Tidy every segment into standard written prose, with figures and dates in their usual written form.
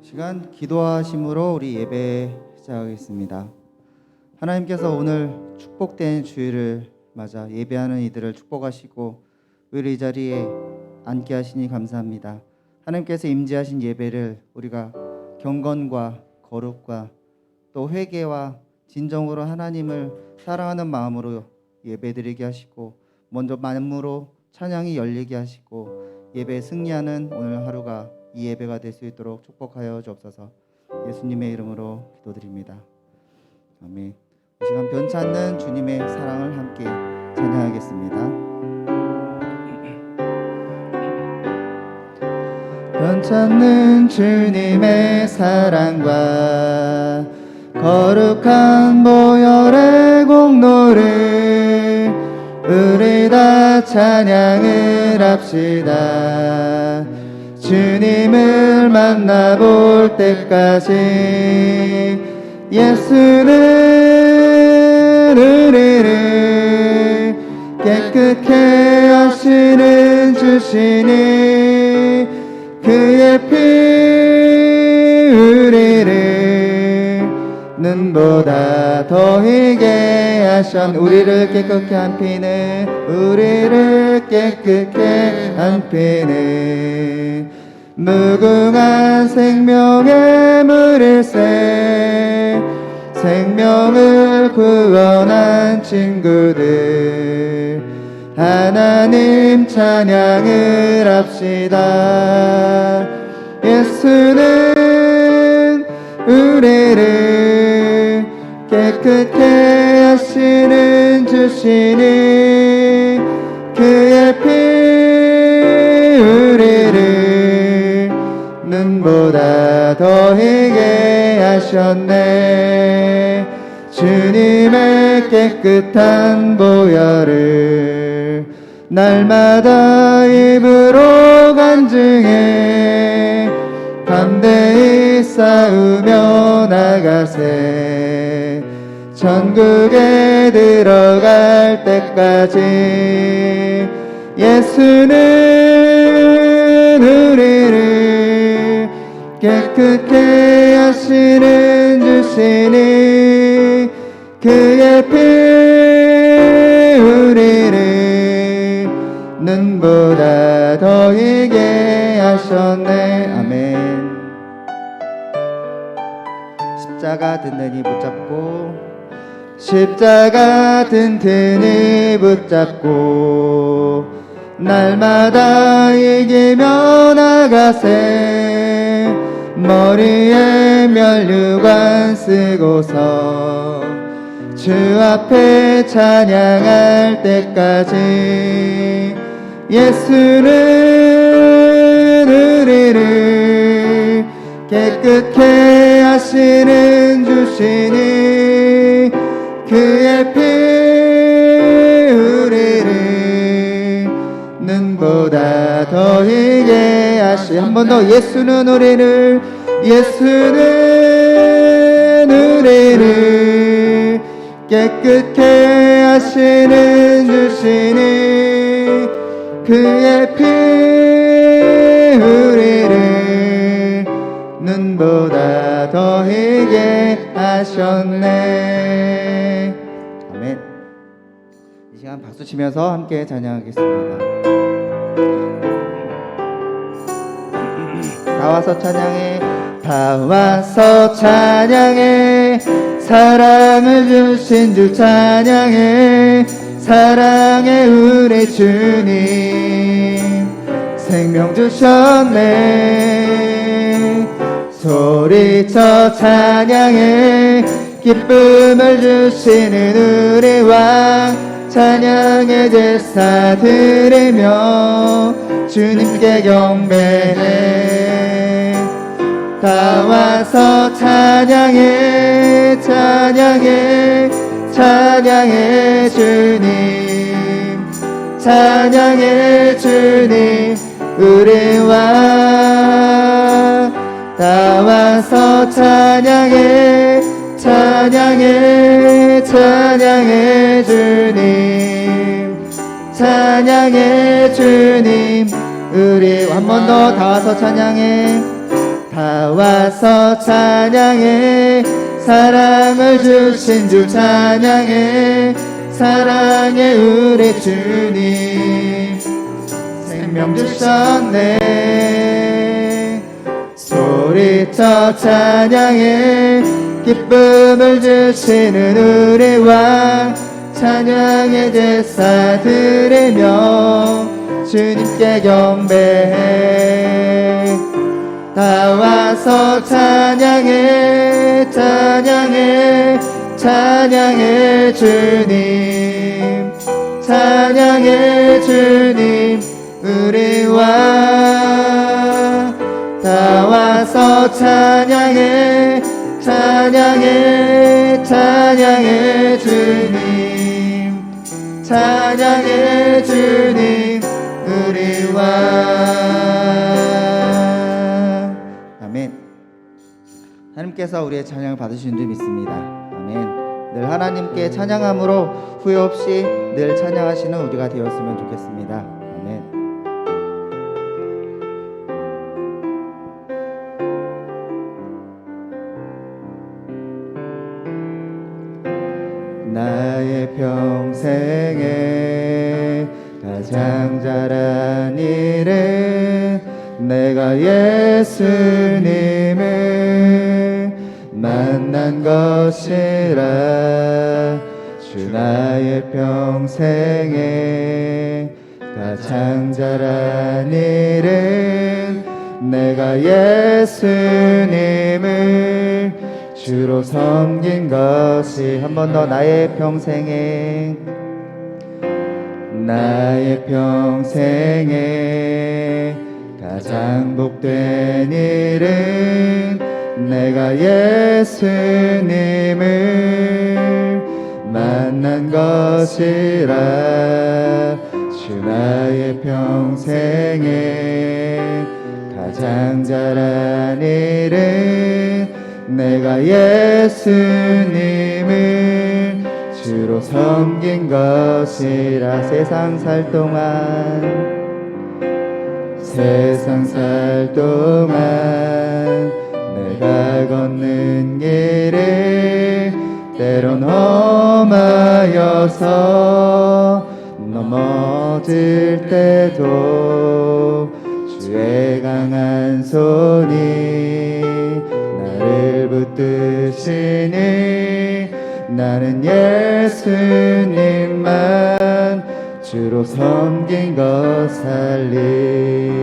시간 기도하심으로 우리 예배 시작하겠습니다. 하나님께서 오늘 축복된 주일을 맞아 예배하는 이들을 축복하시고 우리 이 자리에 앉게 하시니 감사합니다. 하나님께서 임재하신 예배를 우리가 경건과 거룩과 또 회개와 진정으로 하나님을 사랑하는 마음으로 예배드리게 하시고 먼저 만무로 찬양이 열리게 하시고 예배에 승리하는 오늘 하루가 이 예배가 될 수 있도록 축복하여 주옵소서. 예수님의 이름으로 기도드립니다. 아멘. 이 시간 변찮는 주님의 사랑을 함께 찬양하겠습니다. 변찮는 주님의 사랑과 거룩한 보혈의 공로를 우리 다 찬양을 합시다. 주님을 만나볼 때까지 예수는 우리를 깨끗게 하시는 주시니 그의 피 우리를 눈보다 더 희게 하셨. 우리를 깨끗게 한 피는 우리를 깨끗게 한 피는 무궁한 생명의 물일세. 생명을 구원한 친구들 하나님 찬양을 합시다. 예수는 우리를 깨끗게 하시는 주시니 그의 피 우리를 눈보다 더 희게 하셨네. 주님의 깨끗한 보혈을 날마다 입으로 간증해 담대히 싸우며 나가세. 천국에 들어갈 때까지 예수는 우리를 깨끗게 하시는 주시니 그의 피 우리를 눈보다 더 희게 하셨네. 아멘. 십자가 든든히 붙잡고 십자가 든든히 붙잡고 날마다 이기며 나가세. 머리에 면류관 쓰고서 주 앞에 찬양할 때까지 예수는 우리를 깨끗게 하시는 주시니 그의 피 우리를 눈보다 더 희게 하시. 한 번 더. 예수는 우리를 깨끗게 하시는 주시니 그의 피 우리를 눈보다 더 희게 하셨네. 아멘. 이 시간 박수 치면서 함께 찬양하겠습니다. 다 와서 찬양해. 다 와서 찬양해. 사랑을 주신 주 찬양해. 사랑해 우리 주님 생명 주셨네. 소리쳐 찬양해. 기쁨을 주시는 우리 왕 찬양의 제사 드리며 주님께 경배해. 다 와서 찬양해. 찬양해. 찬양해 주님. 찬양해 주님 우리 왕. 다 와서 찬양해. 찬양해. 찬양해 주님. 찬양해 주님 우리. 한 번 더. 다 와서 찬양해. 다 와서 찬양해. 사랑을 주신 주 찬양해. 사랑해 우리 주님. 생명 주셨네. 소리쳐 찬양해. 기쁨을 주시는 우리 왕. 찬양의 제사 드리며 주님께 경배해. 다 와서 찬양해. 찬양해. 찬양해 주님. 찬양해 주님 우리 왕. 다 와서 찬양해. 찬양해. 찬양해 주님. 찬양해 주님 우리 왕. 아멘. 하나님께서 우리의 찬양을 받으신 줄 믿습니다. 아멘. 늘 하나님께 찬양함으로 후회 없이 늘 찬양하시는 우리가 되었으면 좋겠습니다. 아멘. 나의 평생에 가장 잘한 일은 내가 예수님을 만난 것이라. 주 나의 평생에 가장 잘한 일은 내가 예수님을 주로 섬긴 것이. 한 번 더. 나의 평생에 가장 복된 일은 내가 예수님을 만난 것이라. 주 나의 평생에 가장 잘한 일은 내가 예수님을 주로 섬긴 것이라. 세상 살 동안 내가 걷는 길을 때론 험하여서 넘어질 때도 주의 강한 손이 나를 붙드시니 나는 예수님만 주로 섬긴 것 살림.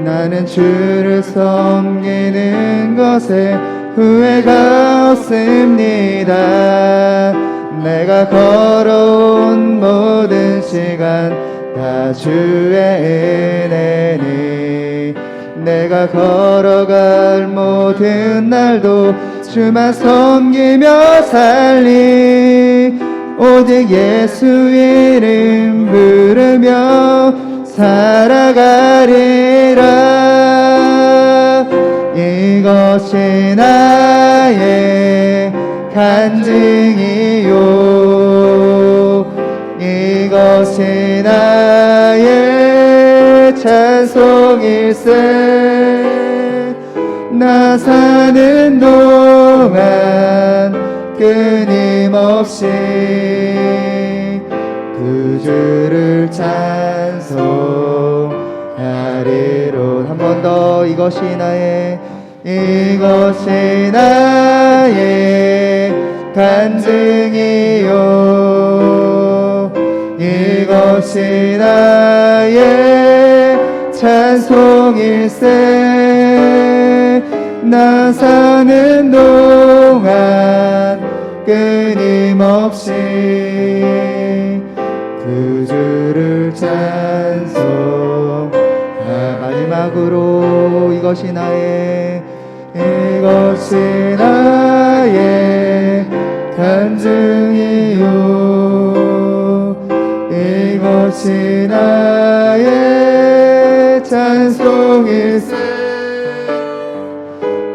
나는 주를 섬기는 것에 후회가 없습니다. 내가 걸어온 모든 시간 다 주의 은혜니 내가 걸어갈 모든 날도 주만 섬기며 살리. 오직 예수 이름 부르며 살아가리라. 이것이 나의 간증이요 이것이 나의 찬송일세. 나 사는 동안 끊임없이 그 주를 찬송하리로. 한 번 더. 이것이 나의 간증이요 이것이 나의 찬송일세. 나 사는 동안 끊임없이 그 주를 찬송. 마지막으로 이것이 나의 간증이요 이것이 나의 찬송일세.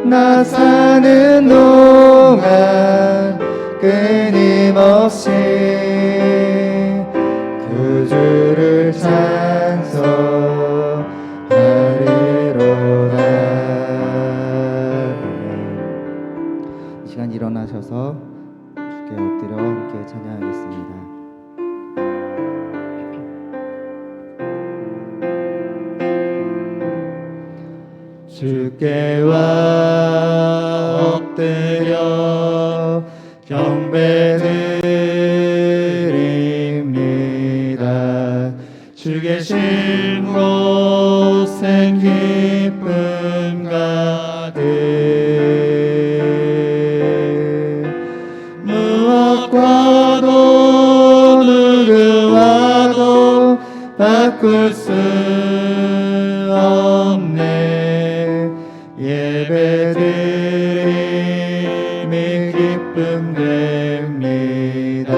나 사는 동안 끊임없이 그 주를 찬송하리로. 엎드려 함께 찬양하겠습니다. 주께와 엎드려 경배드립니다. 주 계신 곳에 기쁨 가득 무엇과도 누구와도 바꿀 수 없네. 예배드림이 기쁨 됩니다.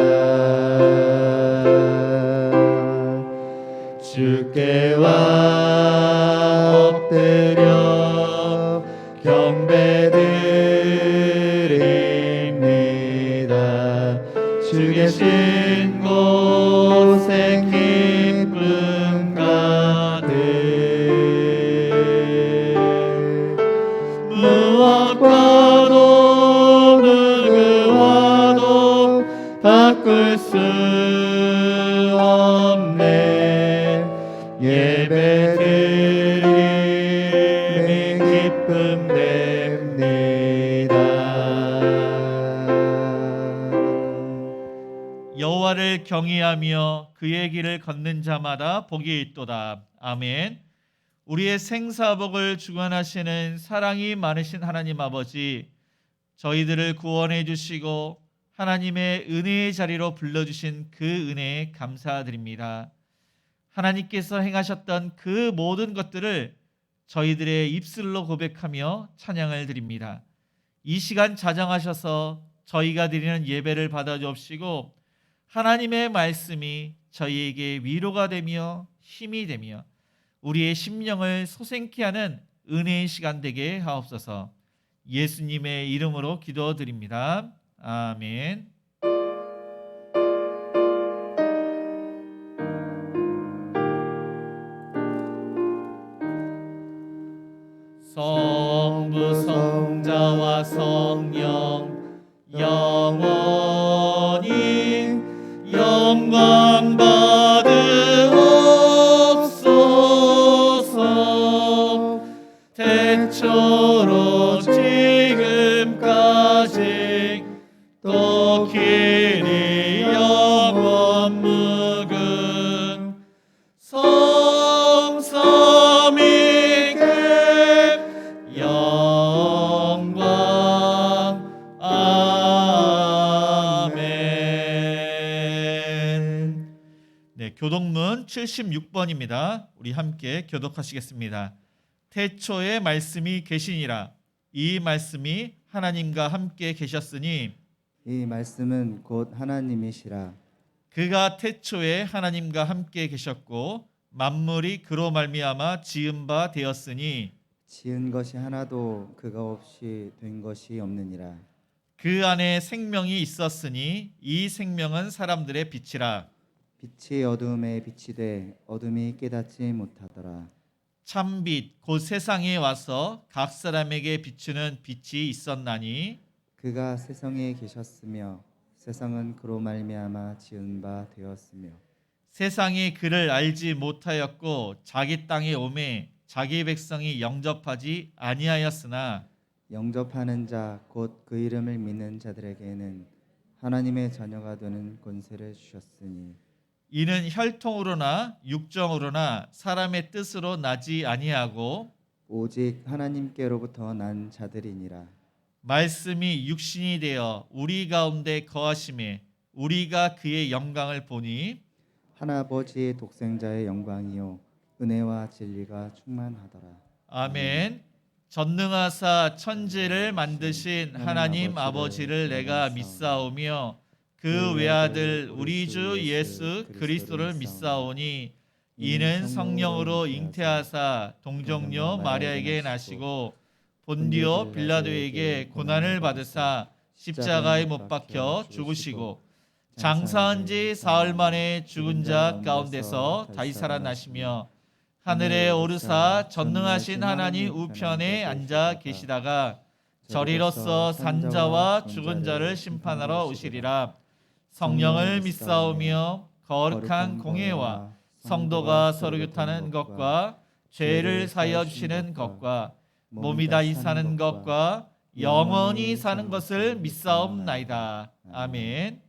주께와 엎드려 경배드립니다. 주 계신 곳에 기쁨 가득 무엇과도 누구와도 바꿀 수 없네. 예배드림이 기쁨 됩니다. 여호와를 경외하며 그의 길을 걷는 자마다 복이 있도다. 아멘. 우리의 생사복을 주관하시는 사랑이 많으신 하나님 아버지, 저희들을 구원해 주시고 하나님의 은혜의 자리로 불러주신 그 은혜에 감사드립니다. 하나님께서 행하셨던 그 모든 것들을 저희들의 입술로 고백하며 찬양을 드립니다. 이 시간 자정하셔서 저희가 드리는 예배를 받아주옵시고 하나님의 말씀이 저희에게 위로가 되며 힘이 되며 우리의 심령을 소생케 하는 은혜의 시간 되게 하옵소서. 예수님의 이름으로 기도드립니다. 아멘. 성부 성자와 성령 영원히 영광 받으옵소서. 태초로 지금까지 또 길이 영원 무궁 성삼위께 영광. 아멘. 네, 교독문 76번입니다. 우리 함께 교독하시겠습니다. 태초에 말씀이 계시니라. 이 말씀이 하나님과 함께 계셨으니 이 말씀은 곧 하나님이시라. 그가 태초에 하나님과 함께 계셨고 만물이 그로 말미암아 지은 바 되었으니 지은 것이 하나도 그가 없이 된 것이 없느니라. 그 안에 생명이 있었으니 이 생명은 사람들의 빛이라. 빛이 어둠에 빛이 돼 어둠이 깨닫지 못하더라. 참빛 곧 세상에 와서 각 사람에게 비추는 빛이 있었나니 그가 세상에 계셨으며 세상은 그로 말미암아 지은 바 되었으며 세상이 그를 알지 못하였고 자기 땅에 오매 자기 백성이 영접하지 아니하였으나 영접하는 자 곧 그 이름을 믿는 자들에게는 하나님의 자녀가 되는 권세를 주셨으니 이는 혈통으로나 육정으로나 사람의 뜻으로 나지 아니하고 오직 하나님께로부터 난 자들이니라. 말씀이 육신이 되어 우리 가운데 거하심에 우리가 그의 영광을 보니 하나아버지의 독생자의 영광이요 은혜와 진리가 충만하더라. 아멘. 전능하사 천지를 만드신 하나님 아버지를 내가 믿사오며 그 외아들 우리 주 예수 그리스도를 믿사오니 이는 성령으로 잉태하사 동정녀 마리아에게 나시고 본디오 빌라도에게 고난을 받으사 십자가에 못 박혀 죽으시고 장사한 지 사흘 만에 죽은 자 가운데서 다시 살아나시며 하늘에 오르사 전능하신 하나님 우편에 앉아 계시다가 저리로서 산자와 죽은 자를 심판하러 오시리라. 성령을 믿사오며 거룩한 공회와 성도가 서로 교탄하는 것과 죄를 사하여 주시는 것과 몸이 다시 사는 것과 영원히 사는 것을 믿사옵나이다. 아멘.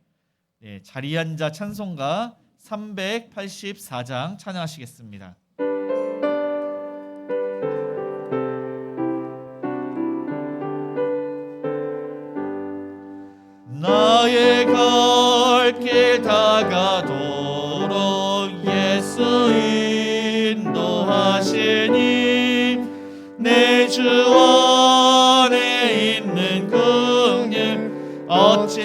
네, 자리에 앉아 찬송가 384장 찬양하시겠습니다. 나의 갈 길 다가도록 예수 인도하시니 내 주 안에 있는 긍휼 어찌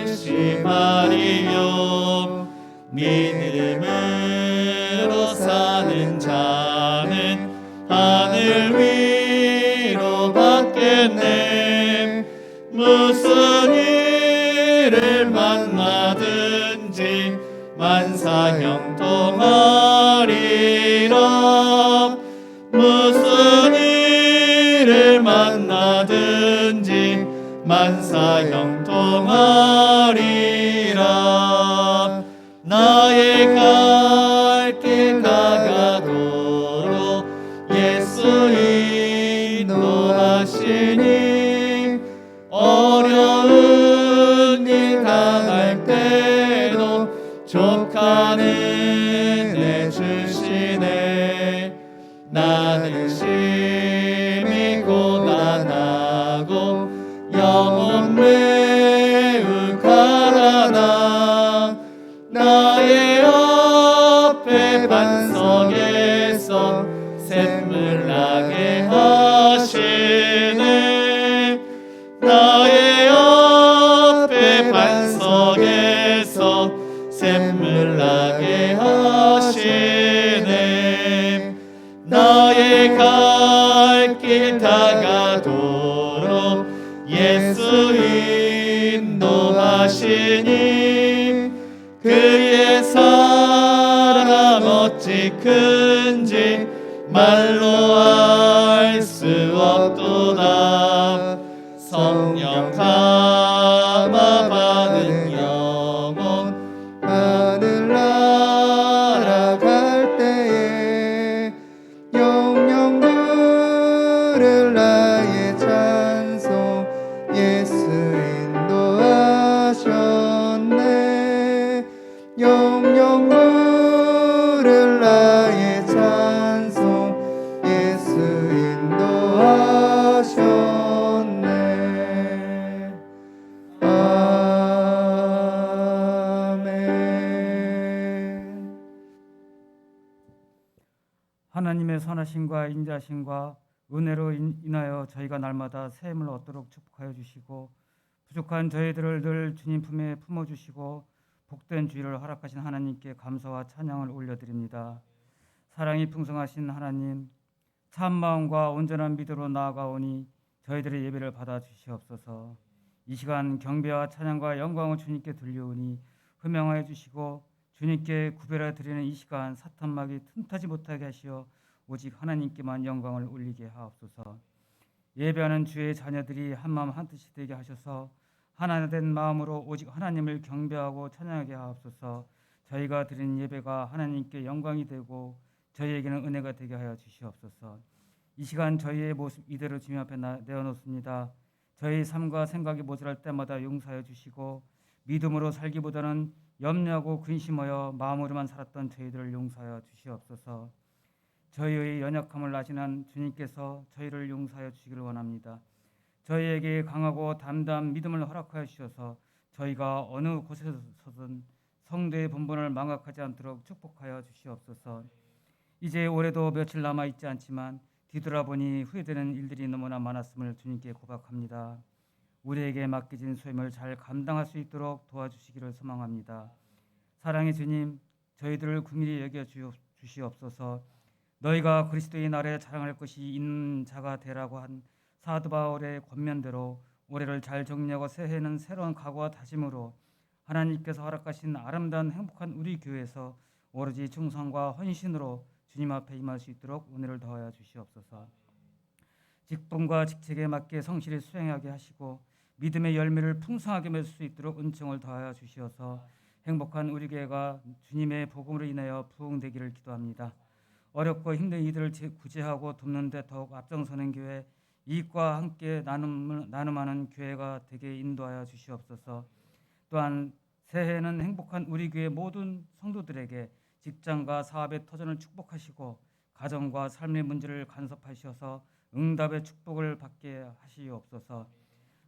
의심하리요. 믿음으로 사는 자는 하늘 위로 받겠네. 무슨 일을 만나든지 만사형통하리라. 무슨 일을 만나든지 만사형통하리라. 나의 갈 길 다가도록 예수 인도하시니 어려운 일 당할 때도 족한 은혜 주시네. 나는 심히 고난하고 영혼 매우 가라나. 나의 앞에 반석에서 샘물 나게 하시네. 나의 앞에 반석에서 샘물 나게 하시네. 나의 갈 길 다가도록 예수 인도하시니 그의 사랑 어찌 큰지 말로 알 수 없도다. 성령 감화 받은 영혼 하늘 날아갈 때에 영영 부를 나의 찬송 예수 인도하셨네. 영영 부를 나의 찬송 예수 인도하셨네. 아멘. 하나님의 선하심과 인자심과 은혜로 인하여 저희가 날마다 새 힘을 얻도록 축복하여 주시고 부족한 저희들을 늘 주님 품에 품어주시고 복된 주의를 허락하신 하나님께 감사와 찬양을 올려드립니다. 사랑이 풍성하신 하나님, 참 마음과 온전한 믿음으로 나아가오니 저희들의 예배를 받아 주시옵소서. 이 시간 경배와 찬양과 영광을 주님께 돌려오니 흠양하여 주시고 주님께 구별해 드리는 이 시간 사탄막이 틈타지 못하게 하시어 오직 하나님께만 영광을 올리게 하옵소서. 예배하는 주의 자녀들이 한마음 한뜻이 되게 하셔서 하나 된 마음으로 오직 하나님을 경배하고 찬양하게 하옵소서. 저희가 드리는 예배가 하나님께 영광이 되고 저희에게는 은혜가 되게 하여 주시옵소서. 이 시간 저희의 모습 이대로 주님 앞에 내어놓습니다. 저희 삶과 생각이 모자랄 때마다 용서하여 주시고 믿음으로 살기보다는 염려하고 근심하여 마음으로만 살았던 저희들을 용서하여 주시옵소서. 저희의 연약함을 아시는 주님께서 저희를 용서하여 주시기를 원합니다. 저희에게 강하고 담대한 믿음을 허락하여 주셔서 저희가 어느 곳에서든 성도의 본분을 망각하지 않도록 축복하여 주시옵소서. 이제 올해도 며칠 남아 있지 않지만 뒤돌아보니 후회되는 일들이 너무나 많았음을 주님께 고백합니다. 우리에게 맡겨진 소임을 잘 감당할 수 있도록 도와주시기를 소망합니다. 사랑의 주님, 저희들을 긍휼히 여겨 주시옵소서. 너희가 그리스도의 날에 자랑할 것이 있는 자가 되라고 한 사도 바울의 권면대로 올해를 잘 정리하고 새해에는 새로운 각오와 다짐으로 하나님께서 허락하신 아름다운 행복한 우리 교회에서 오로지 충성과 헌신으로 주님 앞에 임할 수 있도록 은혜를 더하여 주시옵소서. 직분과 직책에 맞게 성실히 수행하게 하시고 믿음의 열매를 풍성하게 맺을 수 있도록 은총을 더하여 주시어서 행복한 우리 교회가 주님의 복음으로 인하여 부흥되기를 기도합니다. 어렵고 힘든 이들을 구제하고 돕는 데 더욱 앞장서는 교회, 이익과 함께 나눔하는 교회가 되게 인도하여 주시옵소서. 또한 새해에는 행복한 우리 교회 모든 성도들에게 직장과 사업의 터전을 축복하시고 가정과 삶의 문제를 간섭하셔서 응답의 축복을 받게 하시옵소서.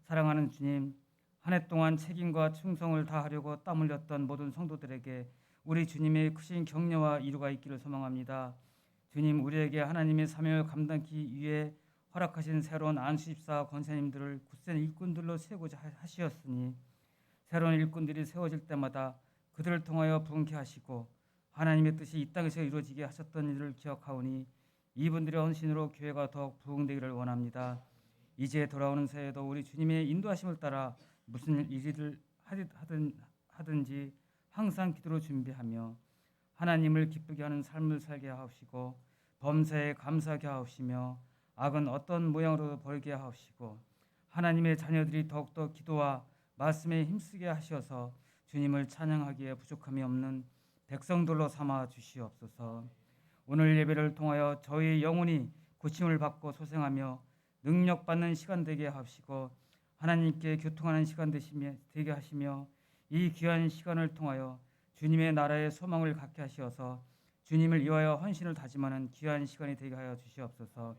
사랑하는 주님, 한 해 동안 책임과 충성을 다하려고 땀 흘렸던 모든 성도들에게 우리 주님의 크신 격려와 위로가 있기를 소망합니다. 주님, 우리에게 하나님의 사명을 감당하기 위해 허락하신 새로운 안수집사 권사님들을 굳센 일꾼들로 세우고자 하시었으니 새로운 일꾼들이 세워질 때마다 그들을 통하여 부흥케 하시고 하나님의 뜻이 이 땅에서 이루어지게 하셨던 일을 기억하오니 이분들의 헌신으로 교회가 더욱 부흥되기를 원합니다. 이제 돌아오는 새해에도 우리 주님의 인도하심을 따라 무슨 일을 하든지 항상 기도로 준비하며 하나님을 기쁘게 하는 삶을 살게 하옵시고 범사에 감사하게 하옵시며 악은 어떤 모양으로 벌게 하옵시고 하나님의 자녀들이 더욱더 기도와 말씀에 힘쓰게 하셔서 주님을 찬양하기에 부족함이 없는 백성들로 삼아 주시옵소서. 오늘 예배를 통하여 저희 영혼이 고침을 받고 소생하며 능력받는 시간 되게 하시고 하나님께 교통하는 시간 되게 하시며 이 귀한 시간을 통하여 주님의 나라의 소망을 갖게 하시어서 주님을 위하여 헌신을 다짐하는 귀한 시간이 되게 하여 주시옵소서.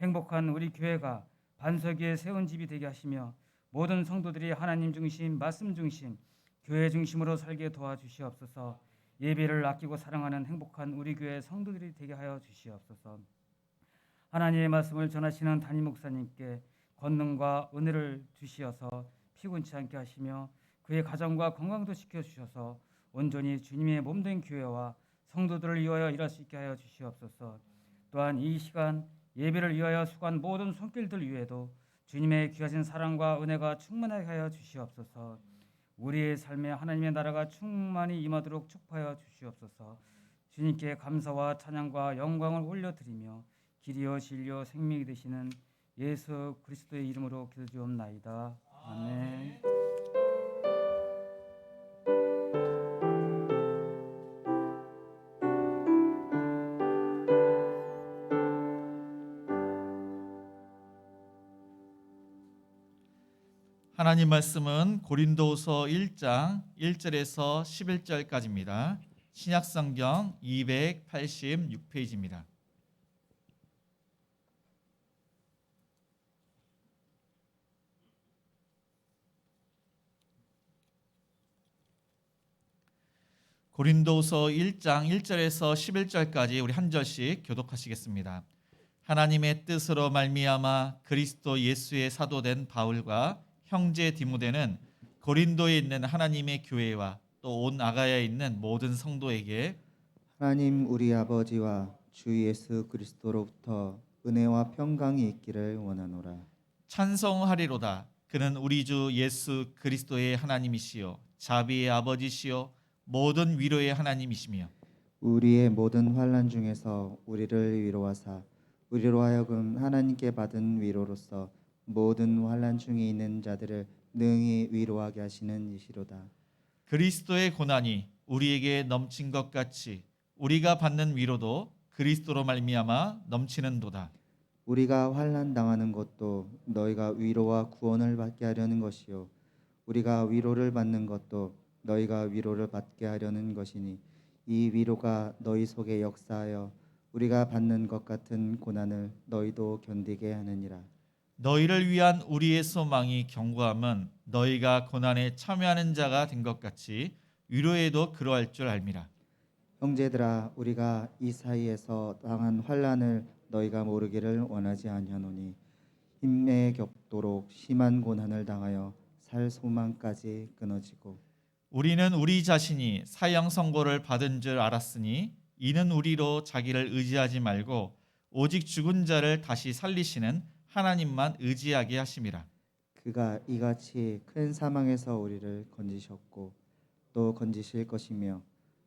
행복한 우리 교회가 반석 위에 세운 집이 되게 하시며 모든 성도들이 하나님 중심, 말씀 중심, 교회 중심으로 살게 도와주시옵소서. 예배를 아끼고 사랑하는 행복한 우리 교회 성도들이 되게 하여 주시옵소서. 하나님의 말씀을 전하시는 담임 목사님께 권능과 은혜를 주시어서 피곤치 않게 하시며 그의 가정과 건강도 지켜주셔서 온전히 주님의 몸된 교회와 성도들을 위하여 일할 수 있게 하여 주시옵소서. 또한 이 시간 예배를 위하여 수고한 모든 손길들 위에도 주님의 귀하신 사랑과 은혜가 충만하게 하여 주시옵소서. 우리의 삶에 하나님의 나라가 충만히 임하도록 축복하여 주시옵소서. 주님께 감사와 찬양과 영광을 올려드리며 길이요 진리요 생명이 되시는 예수 그리스도의 이름으로 기도드리옵나이다. 아멘. 하나님 말씀은 고린도후서 1장 1절에서 11절까지입니다. 신약성경 286페이지입니다. 고린도후서 1장 1절에서 11절까지 우리 한 절씩 교독하시겠습니다. 하나님의 뜻으로 말미암아 그리스도 예수의 사도된 바울과 형제 디모데는 고린도에 있는 하나님의 교회와 또 온 아가야에 있는 모든 성도에게 하나님 우리 아버지와 주 예수 그리스도로부터 은혜와 평강이 있기를 원하노라. 찬송하리로다. 그는 우리 주 예수 그리스도의 하나님이시요 자비의 아버지시요 모든 위로의 하나님이시며 우리의 모든 환난 중에서 우리를 위로하사 우리로 하여금 하나님께 받은 위로로서 모든 환난 중에 있는 자들을 능히 위로하게 하시는 이시로다. 그리스도의 고난이 우리에게 넘친 것 같이 우리가 받는 위로도 그리스도로 말미암아 넘치는도다. 우리가 환난 당하는 것도 너희가 위로와 구원을 받게 하려는 것이요 우리가 위로를 받는 것도 너희가 위로를 받게 하려는 것이니 이 위로가 너희 속에 역사하여 우리가 받는 것 같은 고난을 너희도 견디게 하느니라. 너희를 위한 우리의 소망이 견고함은 너희가 고난에 참여하는 자가 된 것 같이 위로에도 그러할 줄 알미라. 형제들아 우리가 이 사이에서 당한 환난을 너희가 모르기를 원하지 아니하노니 힘에 겹도록 심한 고난을 당하여 살 소망까지 끊어지고 우리는 우리 자신이 사형 선고를 받은 줄 알았으니 이는 우리로 자기를 의지하지 말고 오직 죽은 자를 다시 살리시는 하나님만 의지하게 하심이라. 그가 이같이 큰 사망에서 우리를 건지셨고 또 건지실 것이며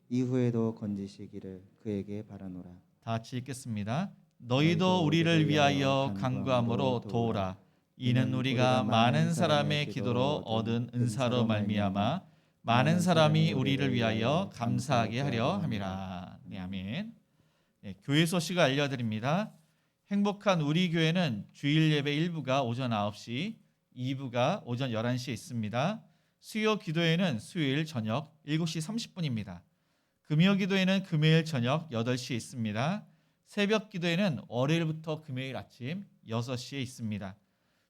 이후에도 건지시기를 그에게 바라노라. 다 같이 읽겠습니다. 너희도 우리를 위하여 간구함으로 도우라. 이는 우리가 많은 사람의 기도로 얻은 은사로 말미암아 많은 사람이 우리를 위하여 감사하게 하려 함이라. 네, 아멘. 네, 교회 소식을 알려드립니다. 행복한 우리 교회는 주일 예배 1부가 오전 9시, 2부가 오전 11시에 있습니다. 수요 기도회는 수요일 저녁 7시 30분입니다. 금요 기도회는 금요일 저녁 8시에 있습니다. 새벽 기도회는 월요일부터 금요일 아침 6시에 있습니다.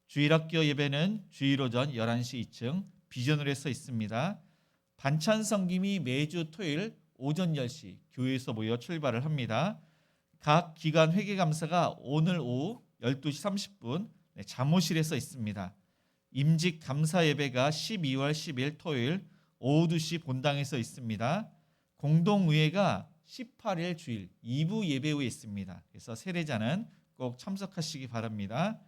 주일학교 예배는 주일 오전 11시 2층 비전홀에서 있습니다. 반찬 섬김이 매주 토요일 오전 10시 교회에서 모여 출발을 합니다. 각 기관 회계감사가 오늘 오후 12시 30분 잠호실에서 있습니다. 임직 감사 예배가 12월 10일 토요일 오후 2시 본당에서 있습니다. 공동의회가 18일 주일 2부 예배 후에 있습니다. 그래서 세례자는 꼭 참석하시기 바랍니다.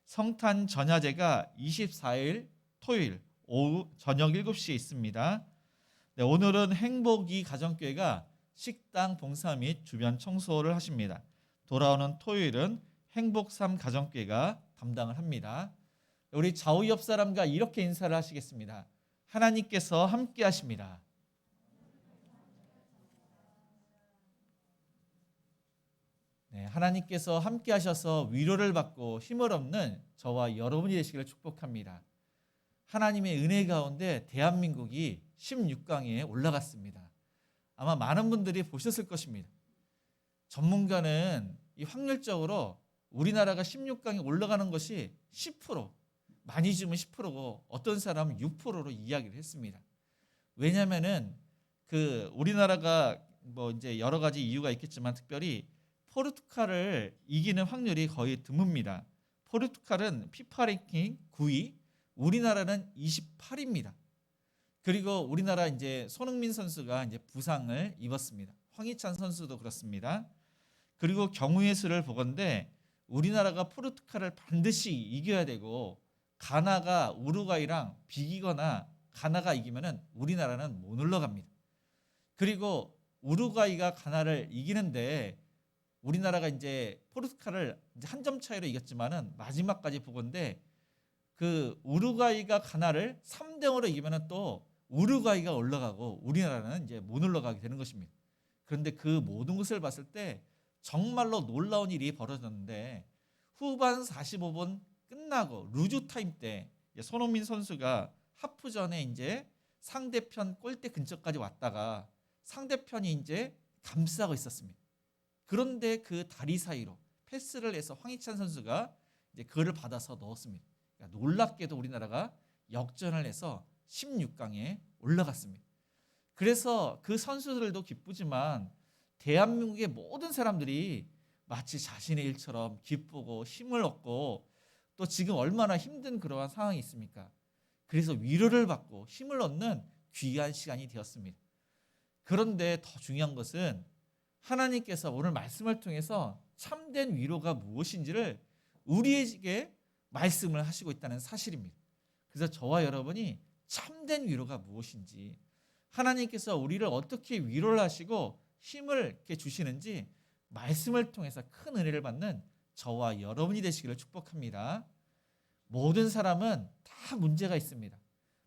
성탄 전야제가 24일 토요일 오후 저녁 7시에 있습니다. 네, 오늘은 행복이 가정교회가 식당 봉사 및 주변 청소를 하십니다. 돌아오는 토요일은 행복삼 가정교회가 담당을 합니다. 우리 좌우 옆 사람과 이렇게 인사를 하시겠습니다. 하나님께서 함께 하십니다. 네, 하나님께서 함께 하셔서 위로를 받고 힘을 얻는 저와 여러분이 되시기를 축복합니다. 하나님의 은혜 가운데 대한민국이 16강에 올라갔습니다. 아마 많은 분들이 보셨을 것입니다. 전문가는 이 확률적으로 우리나라가 16강에 올라가는 것이 10%, 많이 주면 10%고 어떤 사람은 6%로 이야기를 했습니다. 왜냐하면은 우리나라가 뭐 이제 여러 가지 이유가 있겠지만 특별히 포르투갈을 이기는 확률이 거의 드뭅니다. 포르투갈은 피파 랭킹 9위, 우리나라는 28위입니다. 그리고 우리나라 이제 손흥민 선수가 이제 부상을 입었습니다. 황희찬 선수도 그렇습니다. 그리고 경우의 수를 보건대 우리나라가 포르투갈을 반드시 이겨야 되고 가나가 우루과이랑 비기거나 가나가 이기면은 우리나라는 못 올라갑니다. 그리고 우루과이가 가나를 이기는데 우리나라가 이제 포르투갈을 이제 한 점 차이로 이겼지만은 마지막까지 보건대 그 우루과이가 가나를 3대0으로 이기면은 또 우루과이가 올라가고 우리나라는 이제 못 올라가게 되는 것입니다. 그런데 그 모든 것을 봤을 때 정말로 놀라운 일이 벌어졌는데 후반 45분 끝나고 루즈 타임 때 손흥민 선수가 하프전에 이제 상대편 골대 근처까지 왔다가 상대편이 이제 감싸고 있었습니다. 그런데 그 다리 사이로 패스를 해서 황희찬 선수가 이제 그를 받아서 넣었습니다. 그러니까 놀랍게도 우리나라가 역전을 해서 16강에 올라갔습니다. 그래서 그 선수들도 기쁘지만 대한민국의 모든 사람들이 마치 자신의 일처럼 기쁘고 힘을 얻고 또 지금 얼마나 힘든 그러한 상황이 있습니까? 그래서 위로를 받고 힘을 얻는 귀한 시간이 되었습니다. 그런데 더 중요한 것은 하나님께서 오늘 말씀을 통해서 참된 위로가 무엇인지를 우리에게 말씀을 하시고 있다는 사실입니다. 그래서 저와 여러분이 참된 위로가 무엇인지 하나님께서 우리를 어떻게 위로를 하시고 힘을 이렇게 주시는지 말씀을 통해서 큰 은혜를 받는 저와 여러분이 되시기를 축복합니다. 모든 사람은 다 문제가 있습니다.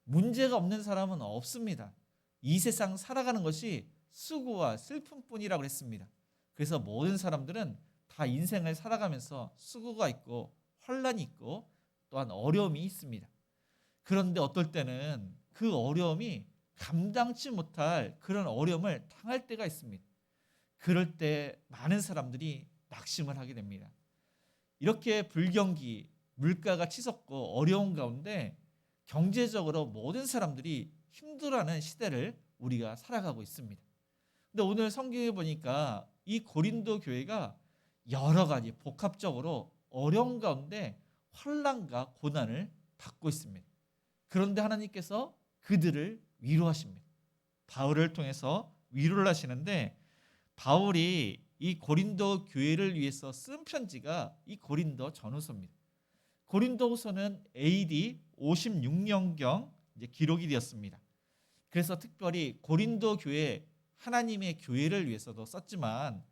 문제가 없는 사람은 없습니다. 이 세상 살아가는 것이 수고와 슬픔뿐이라고 했습니다. 그래서 모든 사람들은 다 인생을 살아가면서 수고가 있고 환난이 있고 또한 어려움이 있습니다. 그런데 어떨 때는 그 어려움이 감당치 못할 그런 어려움을 당할 때가 있습니다. 그럴 때 많은 사람들이 낙심을 하게 됩니다. 이렇게 불경기, 물가가 치솟고 어려운 가운데 경제적으로 모든 사람들이 힘들어하는 시대를 우리가 살아가고 있습니다. 근데 오늘 성경에 보니까 이 고린도 교회가 여러 가지 복합적으로 어려운 가운데 환난과 고난을 받고 있습니다. 그런데 하나님께서 그들을 위로하십니다. 바울을 통해서 위로를 하시는데 바울이 이 고린도 교회를 위해서 쓴 편지가 이 고린도 전후서입니다. 고린도후서는 AD 56년경 이제 기록이 되었습니다. 그래서 특별히 고린도 교회 하나님의 교회를 위해서도 썼지만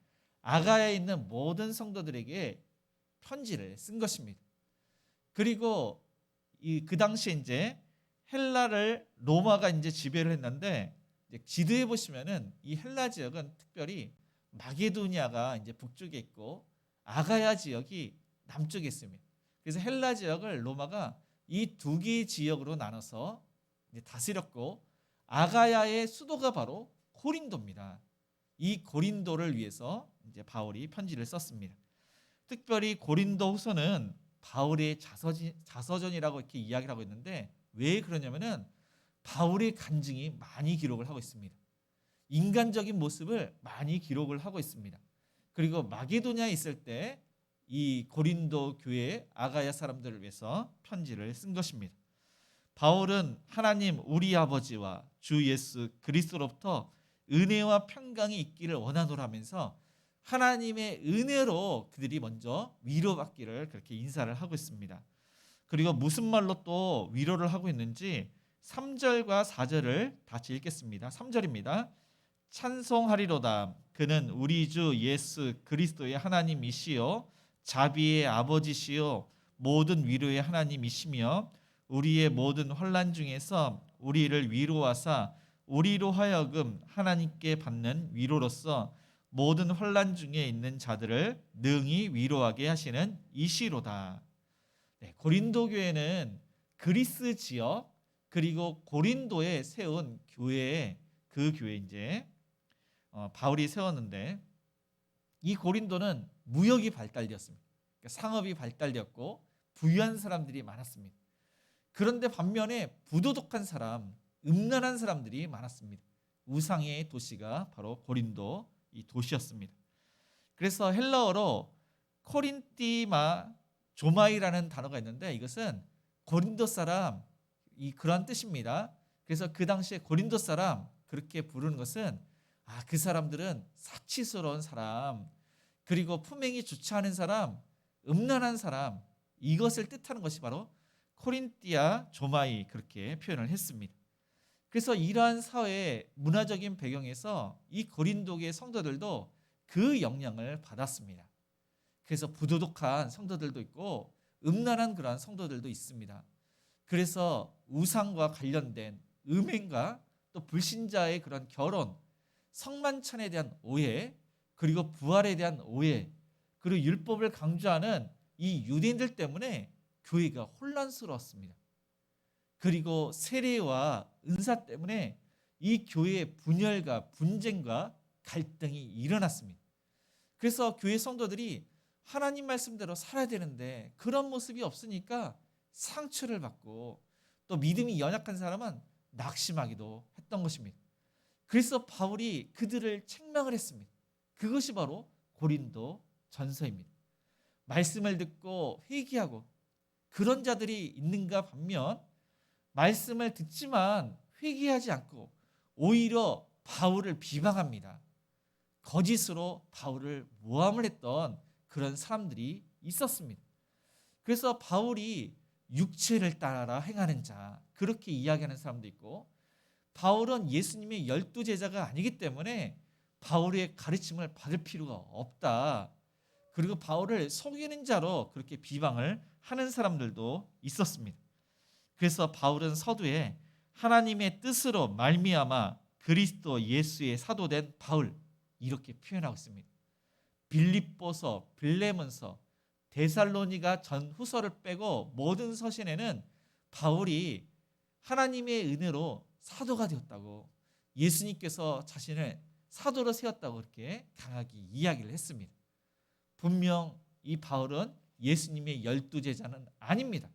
아가야에 있는 모든 성도들에게 편지를 쓴 것입니다. 그리고 그 당시에 이제 헬라를 로마가 이제 지배를 했는데, 이제 지도에 보시면은 이 헬라 지역은 특별히 마게도니아가 이제 북쪽에 있고 아가야 지역이 남쪽에 있습니다. 그래서 헬라 지역을 로마가 이 두 개의 지역으로 나눠서 이제 다스렸고, 아가야의 수도가 바로 고린도입니다. 이 고린도를 위해서 이제 바울이 편지를 썼습니다. 특별히 고린도 후서는 바울의 자서전이라고 이렇게 이야기를 하고 있는데, 왜 그러냐면은 바울의 간증이 많이 기록을 하고 있습니다. 인간적인 모습을 많이 기록을 하고 있습니다. 그리고 마게도냐에 있을 때 이 고린도 교회 아가야 사람들을 위해서 편지를 쓴 것입니다. 바울은 하나님 우리 아버지와 주 예수 그리스도로부터 은혜와 평강이 있기를 원하노라 하면서 하나님의 은혜로 그들이 먼저 위로받기를 그렇게 인사를 하고 있습니다. 그리고 무슨 말로 또 위로를 하고 있는지 3절과 4절을 같이 읽겠습니다. 3절입니다. 찬송하리로다. 그는 우리 주 예수 그리스도의 하나님이시요 자비의 아버지시요 모든 위로의 하나님이시며 우리의 모든 환난 중에서 우리를 위로하사 우리로 하여금 하나님께 받는 위로로서 모든 환난 중에 있는 자들을 능히 위로하게 하시는 이시로다. 네, 고린도 교회는 그리스 지역 그리고 고린도에 세운 교회에 그 교회 이제 바울이 세웠는데, 이 고린도는 무역이 발달되었습니다. 그러니까 상업이 발달되었고 부유한 사람들이 많았습니다. 그런데 반면에 부도덕한 사람, 음란한 사람들이 많았습니다. 우상의 도시가 바로 고린도 이 도시였습니다. 그래서 헬라어로 코린티마 조마이라는 단어가 있는데, 이것은 고린도 사람 그러한 뜻입니다. 그래서 그 당시에 고린도 사람 그렇게 부르는 것은 그 사람들은 사치스러운 사람, 그리고 품행이 좋지 않은 사람, 음란한 사람, 이것을 뜻하는 것이 바로 코린티아 조마이 그렇게 표현을 했습니다. 그래서 이러한 사회 문화적인 배경에서 이 고린도의 성도들도 그 영향을 받았습니다. 그래서 부도덕한 성도들도 있고 음란한 그러한 성도들도 있습니다. 그래서 우상과 관련된 음행과 또 불신자의 그런 결혼, 성만찬에 대한 오해, 그리고 부활에 대한 오해, 그리고 율법을 강조하는 이 유대인들 때문에 교회가 혼란스러웠습니다. 그리고 세례와 은사 때문에 이 교회의 분열과 분쟁과 갈등이 일어났습니다. 그래서 교회 성도들이 하나님 말씀대로 살아야 되는데 그런 모습이 없으니까 상처를 받고, 또 믿음이 연약한 사람은 낙심하기도 했던 것입니다. 그래서 바울이 그들을 책망을 했습니다. 그것이 바로 고린도 전서입니다. 말씀을 듣고 회개하고 그런 자들이 있는가 반면, 말씀을 듣지만 회개하지 않고 오히려 바울을 비방합니다. 거짓으로 바울을 모함을 했던 그런 사람들이 있었습니다. 그래서 바울이 육체를 따라 행하는 자 그렇게 이야기하는 사람도 있고, 바울은 예수님의 12제자가 아니기 때문에 바울의 가르침을 받을 필요가 없다, 그리고 바울을 속이는 자로 그렇게 비방을 하는 사람들도 있었습니다. 그래서 바울은 서두에 하나님의 뜻으로 말미암아 그리스도 예수의 사도된 바울 이렇게 표현하고 있습니다. 빌립보서, 빌레몬서, 데살로니가 전 후서를 빼고 모든 서신에는 바울이 하나님의 은혜로 사도가 되었다고, 예수님께서 자신을 사도로 세웠다고 그렇게 강하게 이야기를 했습니다. 분명 이 바울은 예수님의 12제자는 아닙니다.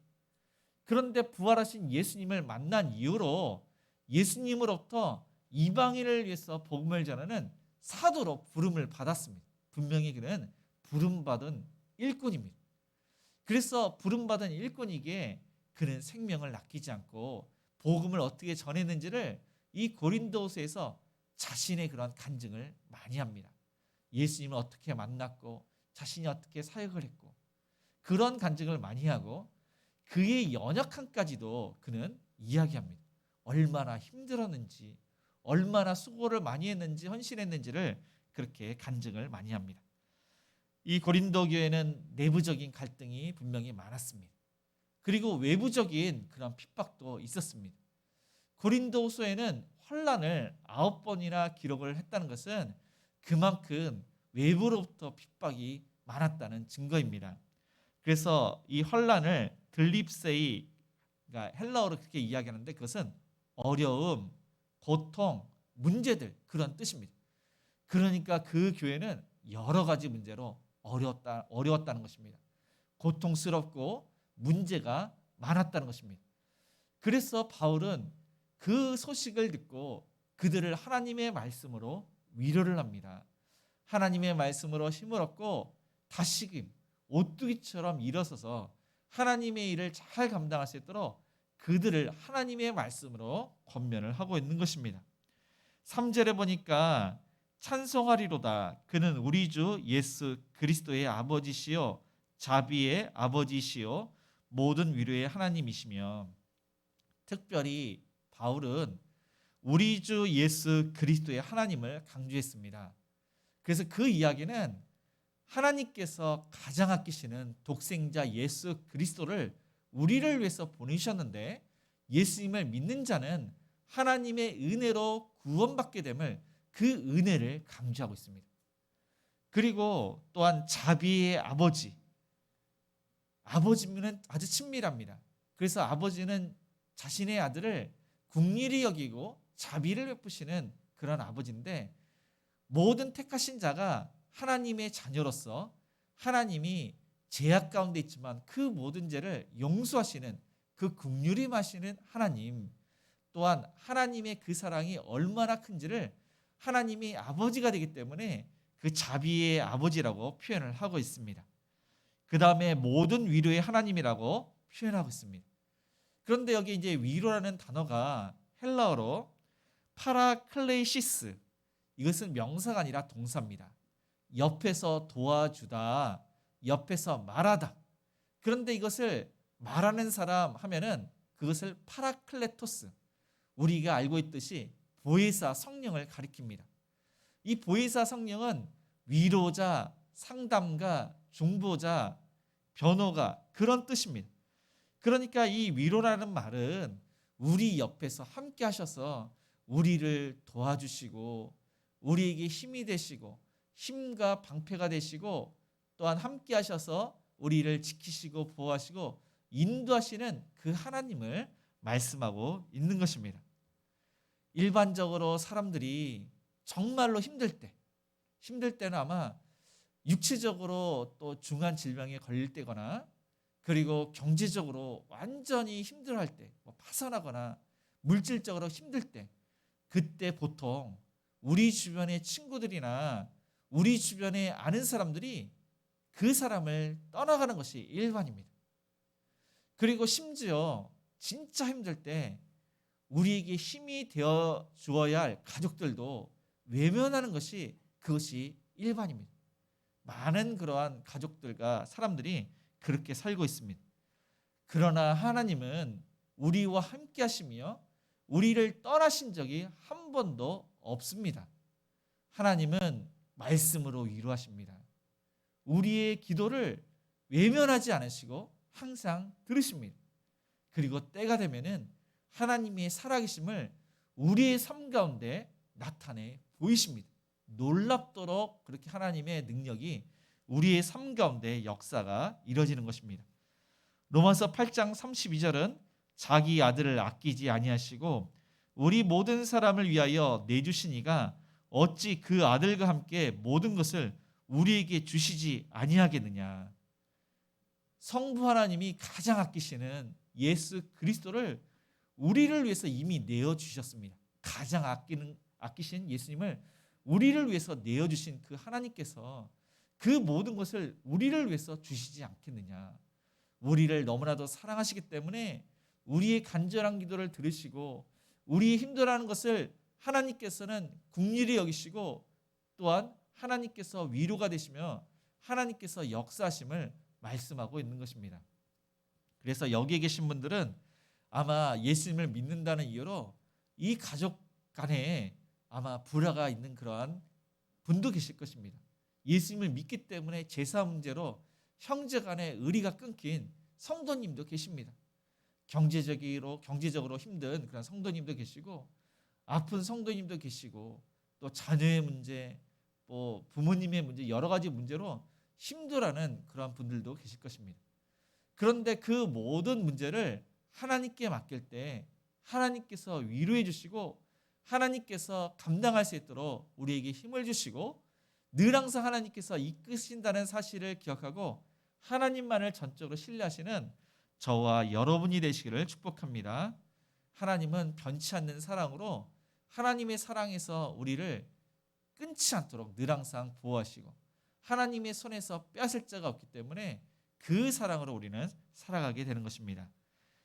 그런데 부활하신 예수님을 만난 이후로 예수님으로부터 이방인을 위해서 복음을 전하는 사도로 부름을 받았습니다. 분명히 그는 부름받은 일꾼입니다. 그래서 부름받은 일꾼이기에 그는 생명을 아끼지 않고 복음을 어떻게 전했는지를 이 고린도서에서 자신의 그런 간증을 많이 합니다. 예수님을 어떻게 만났고 자신이 어떻게 사역을 했고 그런 간증을 많이 하고, 그의 연약함까지도 그는 이야기합니다. 얼마나 힘들었는지, 얼마나 수고를 많이 했는지, 헌신했는지를 그렇게 간증을 많이 합니다. 이 고린도 교회는 내부적인 갈등이 분명히 많았습니다. 그리고 외부적인 그런 핍박도 있었습니다. 고린도후서에는 환난을 9번이나 기록을 했다는 것은 그만큼 외부로부터 핍박이 많았다는 증거입니다. 그래서 이 환난을 들립세이, 그러니까 헬라어로 그렇게 이야기하는데 그것은 어려움, 고통, 문제들 그런 뜻입니다. 그러니까 그 교회는 여러 가지 문제로 어려웠다는 것입니다. 고통스럽고 문제가 많았다는 것입니다. 그래서 바울은 그 소식을 듣고 그들을 하나님의 말씀으로 위로를 합니다. 하나님의 말씀으로 힘을 얻고 다시금 오뚜기처럼 일어서서 하나님의 일을 잘 감당할 수 있도록 그들을 하나님의 말씀으로 권면을 하고 있는 것입니다. 3절에 보니까 찬송하리로다. 그는 우리 주 예수 그리스도의 아버지시요 자비의 아버지시요 모든 위로의 하나님이시며, 특별히 바울은 우리 주 예수 그리스도의 하나님을 강조했습니다. 그래서 그 이야기는 하나님께서 가장 아끼시는 독생자 예수 그리스도를 우리를 위해서 보내셨는데 예수님을 믿는 자는 하나님의 은혜로 구원받게 됨을, 그 은혜를 강조하고 있습니다. 그리고 또한 자비의 아버지면 아주 친밀합니다. 그래서 아버지는 자신의 아들을 긍휼히 여기고 자비를 베푸시는 그런 아버지인데, 모든 택하신 자가 하나님의 자녀로서 하나님이 죄악 가운데 있지만 그 모든 죄를 용서하시는 그 긍휼히 마시는 하나님, 또한 하나님의 그 사랑이 얼마나 큰지를 하나님이 아버지가 되기 때문에 그 자비의 아버지라고 표현을 하고 있습니다. 그 다음에 모든 위로의 하나님이라고 표현하고 있습니다. 그런데 여기 이제 위로라는 단어가 헬라어로 파라클레시스, 이것은 명사가 아니라 동사입니다. 옆에서 도와주다, 옆에서 말하다. 그런데 이것을 말하는 사람 하면은 그것을 파라클레토스, 우리가 알고 있듯이 보혜사 성령을 가리킵니다. 이 보혜사 성령은 위로자, 상담가, 중보자, 변호가 그런 뜻입니다. 그러니까 이 위로라는 말은 우리 옆에서 함께 하셔서 우리를 도와주시고 우리에게 힘이 되시고 힘과 방패가 되시고 또한 함께 하셔서 우리를 지키시고 보호하시고 인도하시는 그 하나님을 말씀하고 있는 것입니다. 일반적으로 사람들이 정말로 힘들 때는 아마 육체적으로 또 중한 질병에 걸릴 때거나, 그리고 경제적으로 완전히 힘들어할 때, 파산하거나 물질적으로 힘들 때, 그때 보통 우리 주변의 친구들이나 우리 주변에 아는 사람들이 그 사람을 떠나가는 것이 일반입니다. 그리고 심지어 진짜 힘들 때 우리에게 힘이 되어 주어야 할 가족들도 외면하는 것이, 그것이 일반입니다. 많은 그러한 가족들과 사람들이 그렇게 살고 있습니다. 그러나 하나님은 우리와 함께 하시며 우리를 떠나신 적이 한 번도 없습니다. 하나님은 말씀으로 위로하십니다. 우리의 기도를 외면하지 않으시고 항상 들으십니다. 그리고 때가 되면은 하나님의 살아계심을 우리의 삶 가운데 나타내 보이십니다. 놀랍도록 그렇게 하나님의 능력이 우리의 삶 가운데 역사가 이루어지는 것입니다. 로마서 8장 32절은 자기 아들을 아끼지 아니하시고 우리 모든 사람을 위하여 내주시니가 어찌 그 아들과 함께 모든 것을 우리에게 주시지 아니하겠느냐. 성부 하나님이 가장 아끼시는 예수 그리스도를 우리를 위해서 이미 내어주셨습니다. 가장 아끼신 예수님을 우리를 위해서 내어주신 그 하나님께서 그 모든 것을 우리를 위해서 주시지 않겠느냐. 우리를 너무나도 사랑하시기 때문에 우리의 간절한 기도를 들으시고 우리의 힘들어하는 것을 하나님께서는 긍휼히 여기시고 또한 하나님께서 위로가 되시며 하나님께서 역사하심을 말씀하고 있는 것입니다. 그래서 여기에 계신 분들은 아마 예수님을 믿는다는 이유로 이 가족 간에 아마 불화가 있는 그러한 분도 계실 것입니다. 예수님을 믿기 때문에 제사 문제로 형제간의 의리가 끊긴 성도님도 계십니다. 경제적으로 힘든 그런 성도님도 계시고, 아픈 성도님도 계시고, 또 자녀의 문제, 또 부모님의 문제, 여러 가지 문제로 힘들어하는 그런 분들도 계실 것입니다. 그런데 그 모든 문제를 하나님께 맡길 때 하나님께서 위로해 주시고, 하나님께서 감당할 수 있도록 우리에게 힘을 주시고, 늘 항상 하나님께서 이끄신다는 사실을 기억하고 하나님만을 전적으로 신뢰하시는 저와 여러분이 되시기를 축복합니다. 하나님은 변치 않는 사랑으로 하나님의 사랑에서 우리를 끊지 않도록 늘 항상 보호하시고, 하나님의 손에서 빼앗을 자가 없기 때문에 그 사랑으로 우리는 살아가게 되는 것입니다.